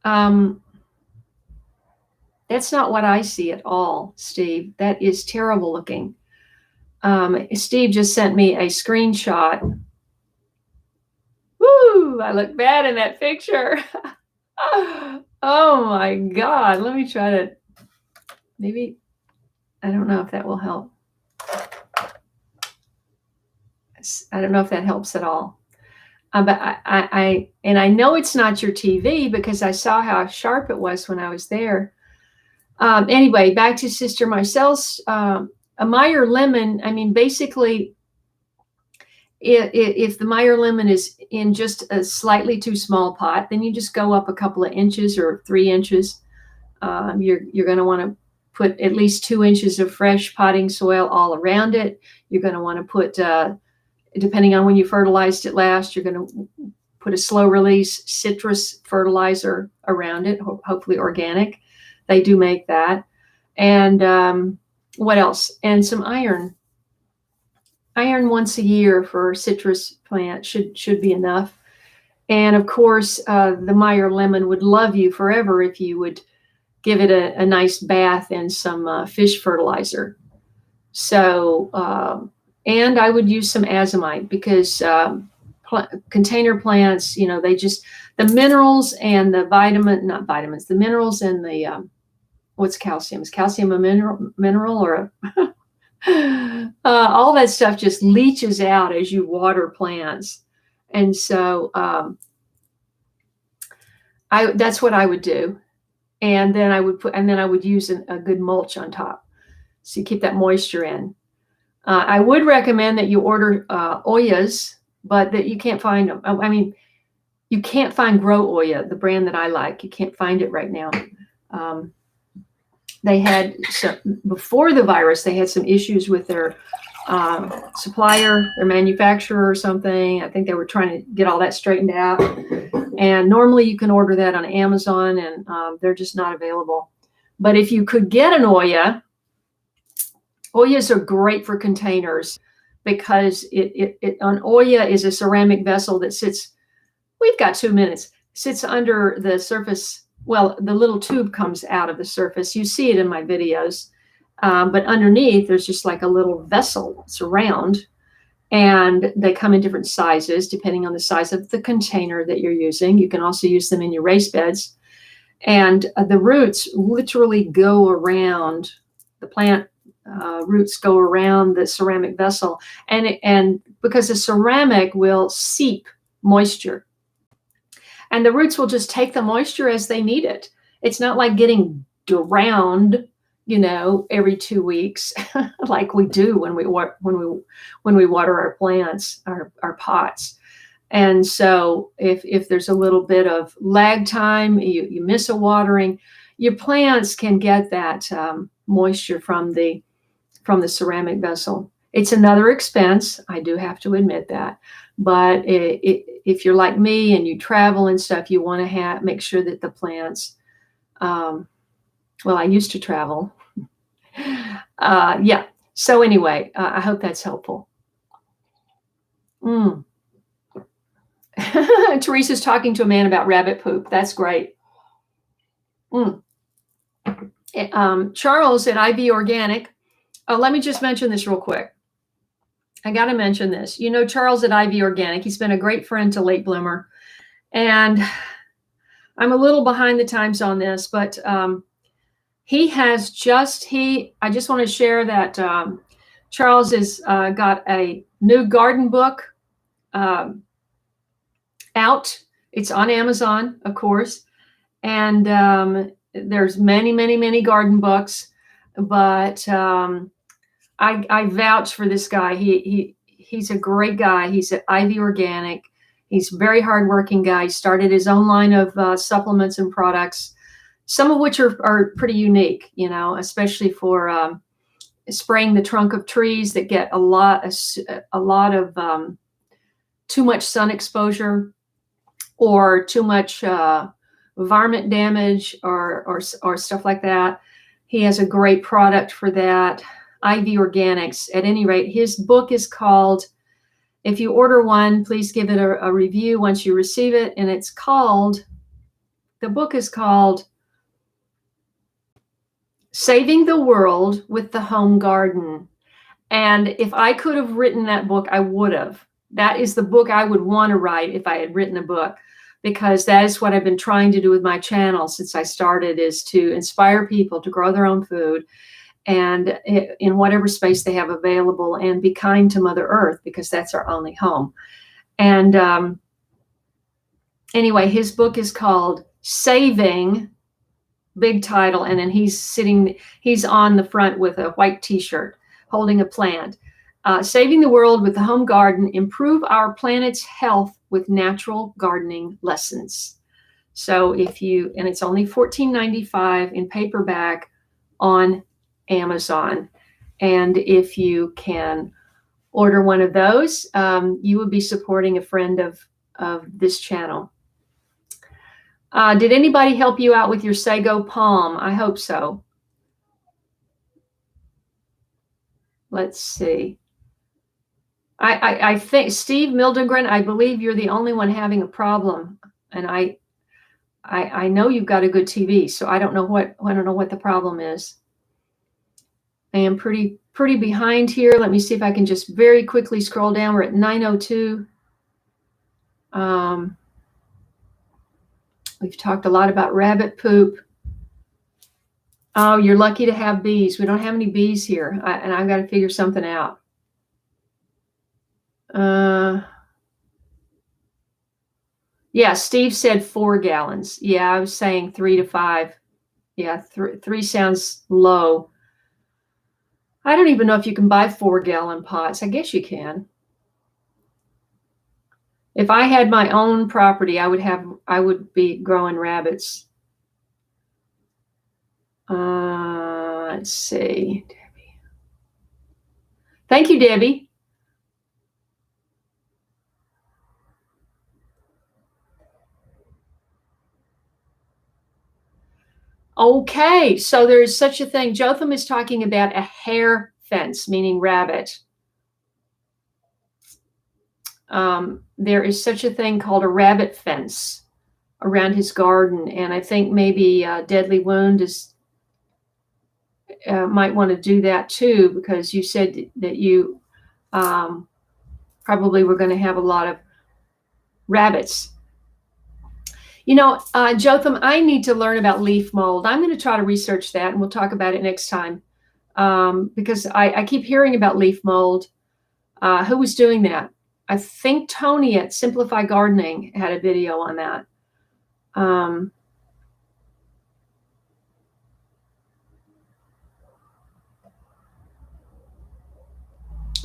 That's not what I see at all, Steve. That is terrible looking. Steve just sent me a screenshot. Woo! I look bad in that picture. Oh my God. Let me try to, maybe, I don't know if that will help. I don't know if that helps at all. But I know it's not your TV because I saw how sharp it was when I was there. Anyway, back to Sister Marcel's, a Meyer lemon. I mean, basically, if the Meyer lemon is in just a slightly too small pot, then you just go up a couple of inches or 3 inches. You're going to want to put at least 2 inches of fresh potting soil all around it. You're going to want to put, depending on when you fertilized it last, you're going to put a slow release citrus fertilizer around it, hopefully organic. They do make that. And what else? And some iron. Iron once a year for citrus plant should be enough. And of course, the Meyer lemon would love you forever if you would give it a nice bath in some fish fertilizer. So, and I would use some azomite because container plants, they just, the minerals and the not vitamins, the minerals and the, what's calcium? Is calcium a mineral or a all that stuff just leaches out as you water plants. And so that's what I would do. And then I would use a good mulch on top. So you keep that moisture in. I would recommend that you order Oyas, but that you can't find them. I mean, you can't find Grow Oya, the brand that I like. You can't find it right now. They had, before the virus, they had some issues with their supplier, their manufacturer or something. I think they were trying to get all that straightened out. And normally you can order that on Amazon, and they're just not available. But if you could get an Oya, Oyas are great for containers because an Oya is a ceramic vessel that sits, we've got 2 minutes, sits under the surface. Well, the little tube comes out of the surface. You see it in my videos. But underneath, there's just like a little vessel. It's round. And they come in different sizes, depending on the size of the container that you're using. You can also use them in your raised beds. And the roots literally go around, the plant roots go around the ceramic vessel. And because the ceramic will seep moisture. And the roots will just take the moisture as they need it. It's not like getting drowned, every 2 weeks, like we do when we water our plants, our pots. And so if there's a little bit of lag time, you miss a watering, your plants can get that moisture from the ceramic vessel. It's another expense. I do have to admit that. But if you're like me and you travel and stuff, you want to make sure that the plants, well, I used to travel. Yeah. So anyway, I hope that's helpful. Teresa's talking to a man about rabbit poop. That's great. Charles at IV Organic. Let me just mention this real quick. I got to mention this. Charles at IV Organic, he's been a great friend to Late Bloomer. And I'm a little behind the times on this, but I just want to share that Charles has got a new garden book out. It's on Amazon, of course. And there's many, many, many garden books, but I vouch for this guy. He's a great guy. He's at IV Organic. He's a very hardworking guy. He started his own line of supplements and products, some of which are pretty unique, especially for spraying the trunk of trees that get a lot of too much sun exposure or too much varmint damage or stuff like that. He has a great product for that. IV Organics. At any rate, his book is called, if you order one, please give it a review once you receive it. And the book is called Saving the World with the Home Garden. And if I could have written that book, I would have. That is the book I would want to write if I had written a book, because that is what I've been trying to do with my channel since I started, is to inspire people to grow their own food and in whatever space they have available, and be kind to Mother Earth, because that's our only home. And anyway, his book is called Saving, big title, and then he's on the front with a white t-shirt holding a plant. Saving the World with the Home Garden, Improve Our Planet's Health with Natural Gardening Lessons. So and it's only $14.95 in paperback on Amazon. And if you can order one of those, you would be supporting a friend of this channel. Did anybody help you out with your sago palm? I hope so. Let's see. I think, Steve Mildegren, I believe you're the only one having a problem. And I know you've got a good TV, so I don't know what the problem is. I am pretty behind here. Let me see if I can just very quickly scroll down. We're at 9:02. We've talked a lot about rabbit poop. Oh, you're lucky to have bees. We don't have any bees here, and I've got to figure something out. Yeah, Steve said 4 gallons. Yeah, I was saying 3 to 5. Yeah, 3 sounds low. I don't even know if you can buy 4-gallon pots. I guess you can. If I had my own property, I would be growing rabbits. Let's see, Debbie. Thank you, Debbie. Okay, so there is such a thing. Jotham is talking about a hair fence, meaning rabbit. There is such a thing called a rabbit fence around his garden, and I think maybe Deadly Wound might want to do that too, because you said that you probably were going to have a lot of rabbits. Jotham, I need to learn about leaf mold. I'm going to try to research that, and we'll talk about it next time, because I keep hearing about leaf mold. Who was doing that? I think Tony at Simplify Gardening had a video on that.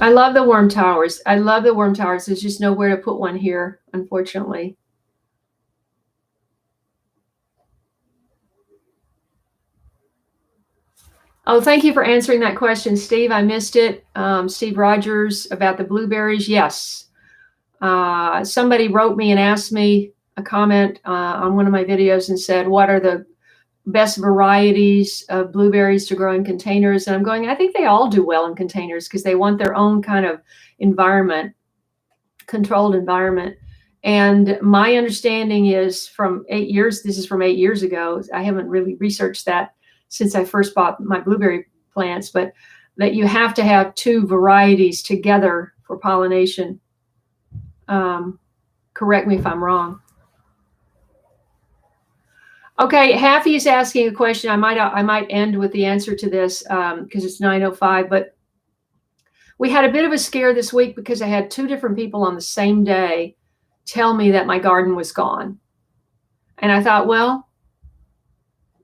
I love the worm towers. There's just nowhere to put one here, unfortunately. Oh, thank you for answering that question, Steve. I missed it. Steve Rogers, about the blueberries. Yes. Somebody wrote me and asked me a comment on one of my videos and said, what are the best varieties of blueberries to grow in containers? And I'm going, I think they all do well in containers, because they want their own kind of environment, controlled environment. And my understanding is from 8 years, this is from 8 years ago. I haven't really researched that since I first bought my blueberry plants, but that you have to have 2 varieties together for pollination. Correct me if I'm wrong. Okay, Haffy is asking a question. I might end with the answer to this because it's 9:05. But we had a bit of a scare this week because I had 2 different people on the same day tell me that my garden was gone, and I thought, well,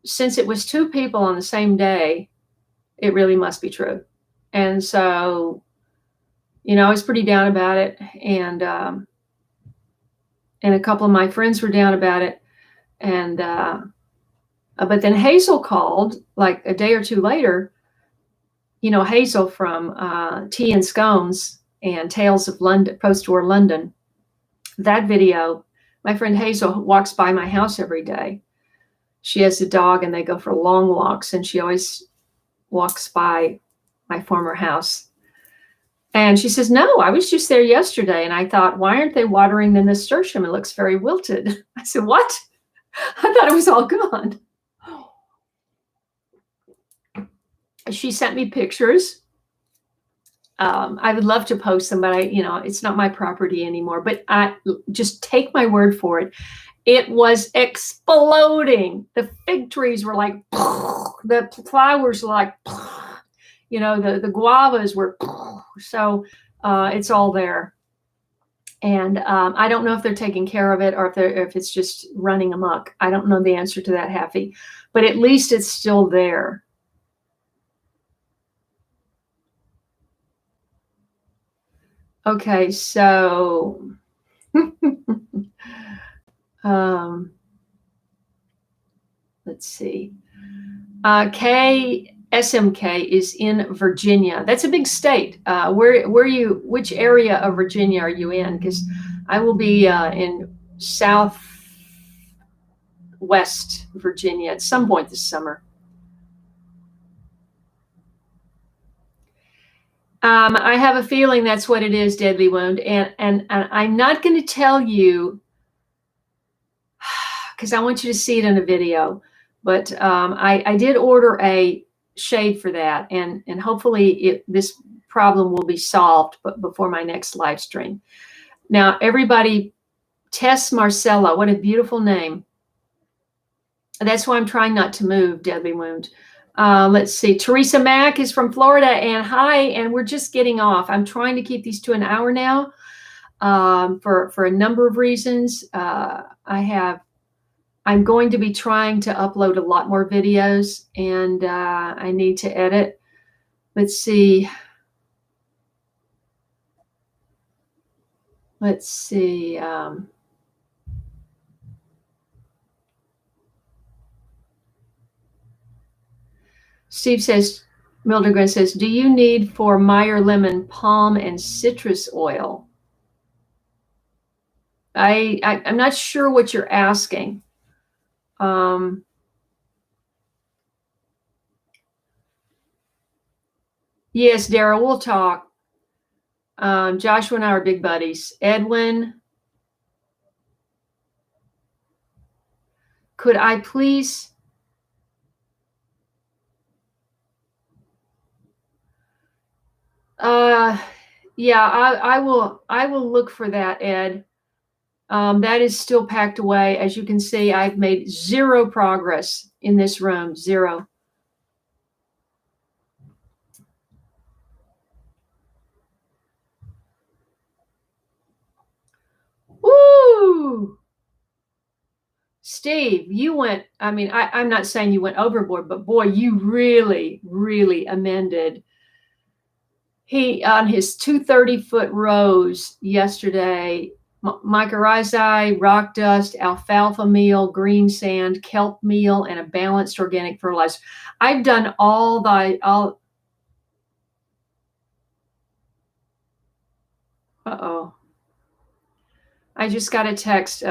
since it was 2 people on the same day, it really must be true. And so, I was pretty down about it, and and a couple of my friends were down about it. And but then Hazel called like a day or two later. Hazel from Tea and Scones and Tales of London, Post-War London. That video, my friend Hazel walks by my house every day. She has a dog and they go for long walks, and she always walks by my former house. And she says, no, I was just there yesterday. And I thought, why aren't they watering the nasturtium? It looks very wilted. I said, what? I thought it was all gone. She sent me pictures. I would love to post them, but it's not my property anymore. But I just take my word for it. It was exploding. The fig trees were like, the flowers were like, the guavas were. So it's all there. And I don't know if they're taking care of it or if it's just running amok. I don't know the answer to that, Happy, but at least it's still there. Okay, so let's see. Kaye, SMK is in Virginia. That's a big state. Which area of Virginia are you in? Because I will be in southwest Virginia at some point this summer. I have a feeling that's what it is, Deadly Wound. And I'm not going to tell you because I want you to see it in a video. But I did order a shade for that. And hopefully this problem will be solved before my next live stream. Now, everybody, Tess Marcella, what a beautiful name. That's why I'm trying not to move, Deadly Wound. Let's see. Teresa Mack is from Florida, and hi. And we're just getting off. I'm trying to keep these to an hour now for a number of reasons. I'm going to be trying to upload a lot more videos, and I need to edit. Let's see. Steve says, Mildegren says, do you need for Meyer lemon palm and citrus oil? I'm not sure what you're asking. Yes, Daryl, we'll talk. Joshua and I are big buddies. Edwin, could I please? Yeah, I will look for that, Ed. That is still packed away. As you can see, I've made zero progress in this room. Zero. Woo! Steve, you went, I'm not saying you went overboard, but boy, you really, really amended. He, on his 230-foot rows yesterday, mycorrhizae, rock dust, alfalfa meal, green sand, kelp meal, and a balanced organic fertilizer. I've done all. Uh-oh. I just got a text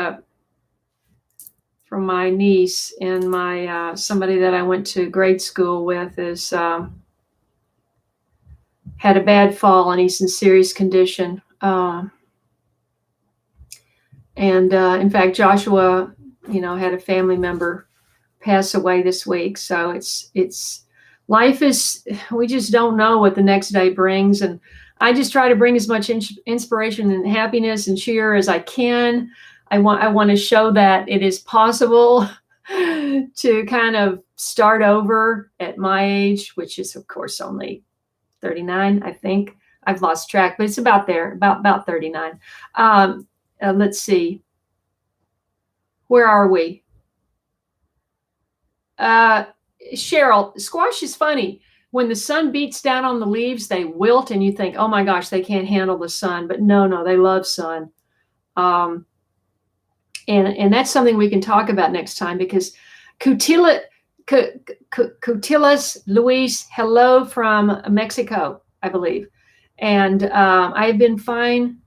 from my niece, and my somebody that I went to grade school with is had a bad fall, and he's in serious condition. In fact, Joshua, had a family member pass away this week. So it's life is, we just don't know what the next day brings. And I just try to bring as much inspiration and happiness and cheer as I can. I want to show that it is possible to kind of start over at my age, which is of course only 39, I think. I've lost track, but it's about there, about 39. Let's see. Where are we? Cheryl, squash is funny. When the sun beats down on the leaves, they wilt, and you think, oh my gosh, they can't handle the sun. But no, they love sun. And that's something we can talk about next time, because Cutila, Cutillas Luis, hello from Mexico, I believe. And I've been fine,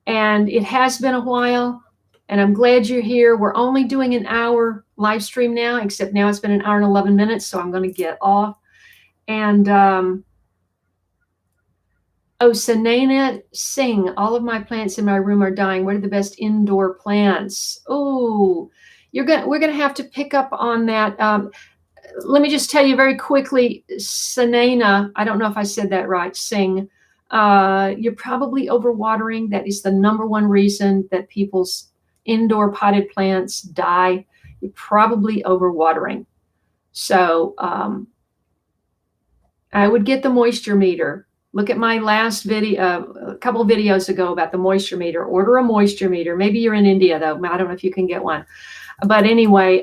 and it has been a while, and I'm glad you're here. We're only doing an hour live stream now, except now it's been an hour and 11 minutes, so I'm going to get off. And oh, Sanana Singh, all of my plants in my room are dying. What are the best indoor plants? Oh, we're gonna have to pick up on that. Let me just tell you very quickly, Sanana, I don't know if I said that right, Singh, you're probably overwatering. That is the number one reason that people's indoor potted plants die. You're probably overwatering. So I would get the moisture meter. Look at my last video, a couple of videos ago, about the moisture meter. Order a moisture meter. Maybe you're in India, though. I don't know if you can get one. But anyway,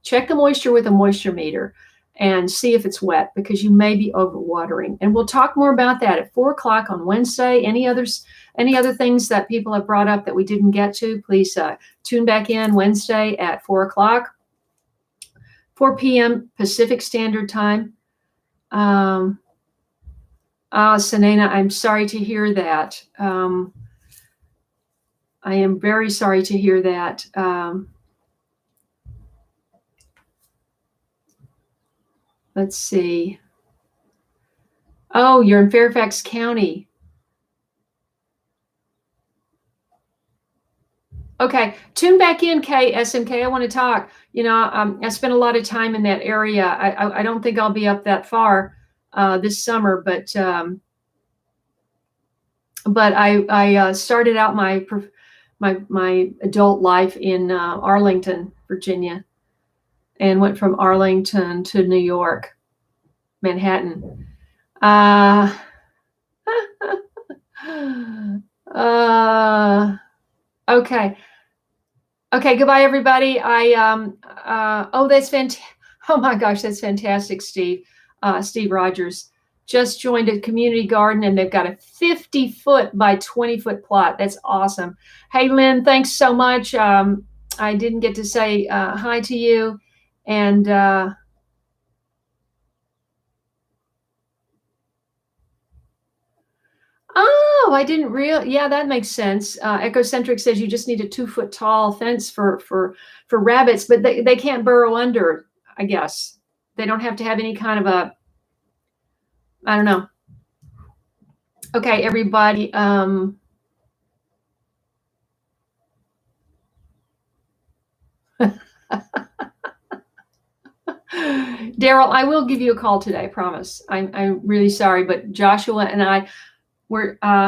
check the moisture with a moisture meter and see if it's wet, because you may be overwatering. And we'll talk more about that at 4 o'clock on Wednesday. Any other things that people have brought up that we didn't get to, please tune back in Wednesday at 4 o'clock, 4 p.m. Pacific Standard Time. Sanana, I'm sorry to hear that. I am very sorry to hear that. Let's see. Oh, you're in Fairfax County. Okay, tune back in, Kaye, SMK. I want to talk. I spent a lot of time in that area. I don't think I'll be up that far this summer, but I started out my adult life in Arlington, Virginia, and went from Arlington to New York, Manhattan. Okay. Goodbye, everybody. Oh, that's fantastic. Oh my gosh, that's fantastic, Steve. Steve Rogers just joined a community garden, and they've got a 50-foot by 20-foot plot. That's awesome. Hey, Lynn, thanks so much. I didn't get to say hi to you. And oh, I didn't yeah, that makes sense. Ecocentric says you just need a 2-foot tall fence for rabbits, but they can't burrow under, I guess. They don't have to have any kind of I don't know. Okay, everybody. Daryl, I will give you a call today, I promise. I'm really sorry, but Joshua and I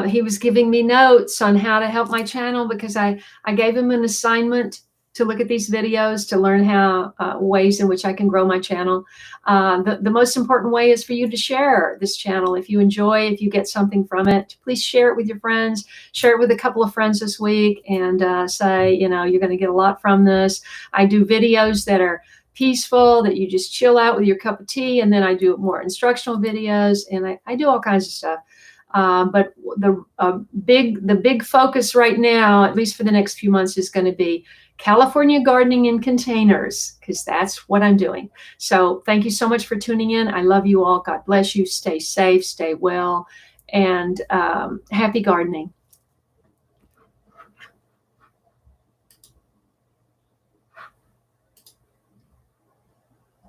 he was giving me notes on how to help my channel, because I gave him an assignment to look at these videos to learn how ways in which I can grow my channel. The most important way is for you to share this channel. If you enjoy, if you get something from it, please share it with your friends. Share it with a couple of friends this week, and say, you're going to get a lot from this. I do videos that are peaceful, that you just chill out with your cup of tea, and then I do more instructional videos, and I do all kinds of stuff. But the big focus right now, at least for the next few months, is going to be California gardening in containers, because that's what I'm doing. So thank you so much for tuning in. I love you all. God bless you. Stay safe, stay well, and happy gardening.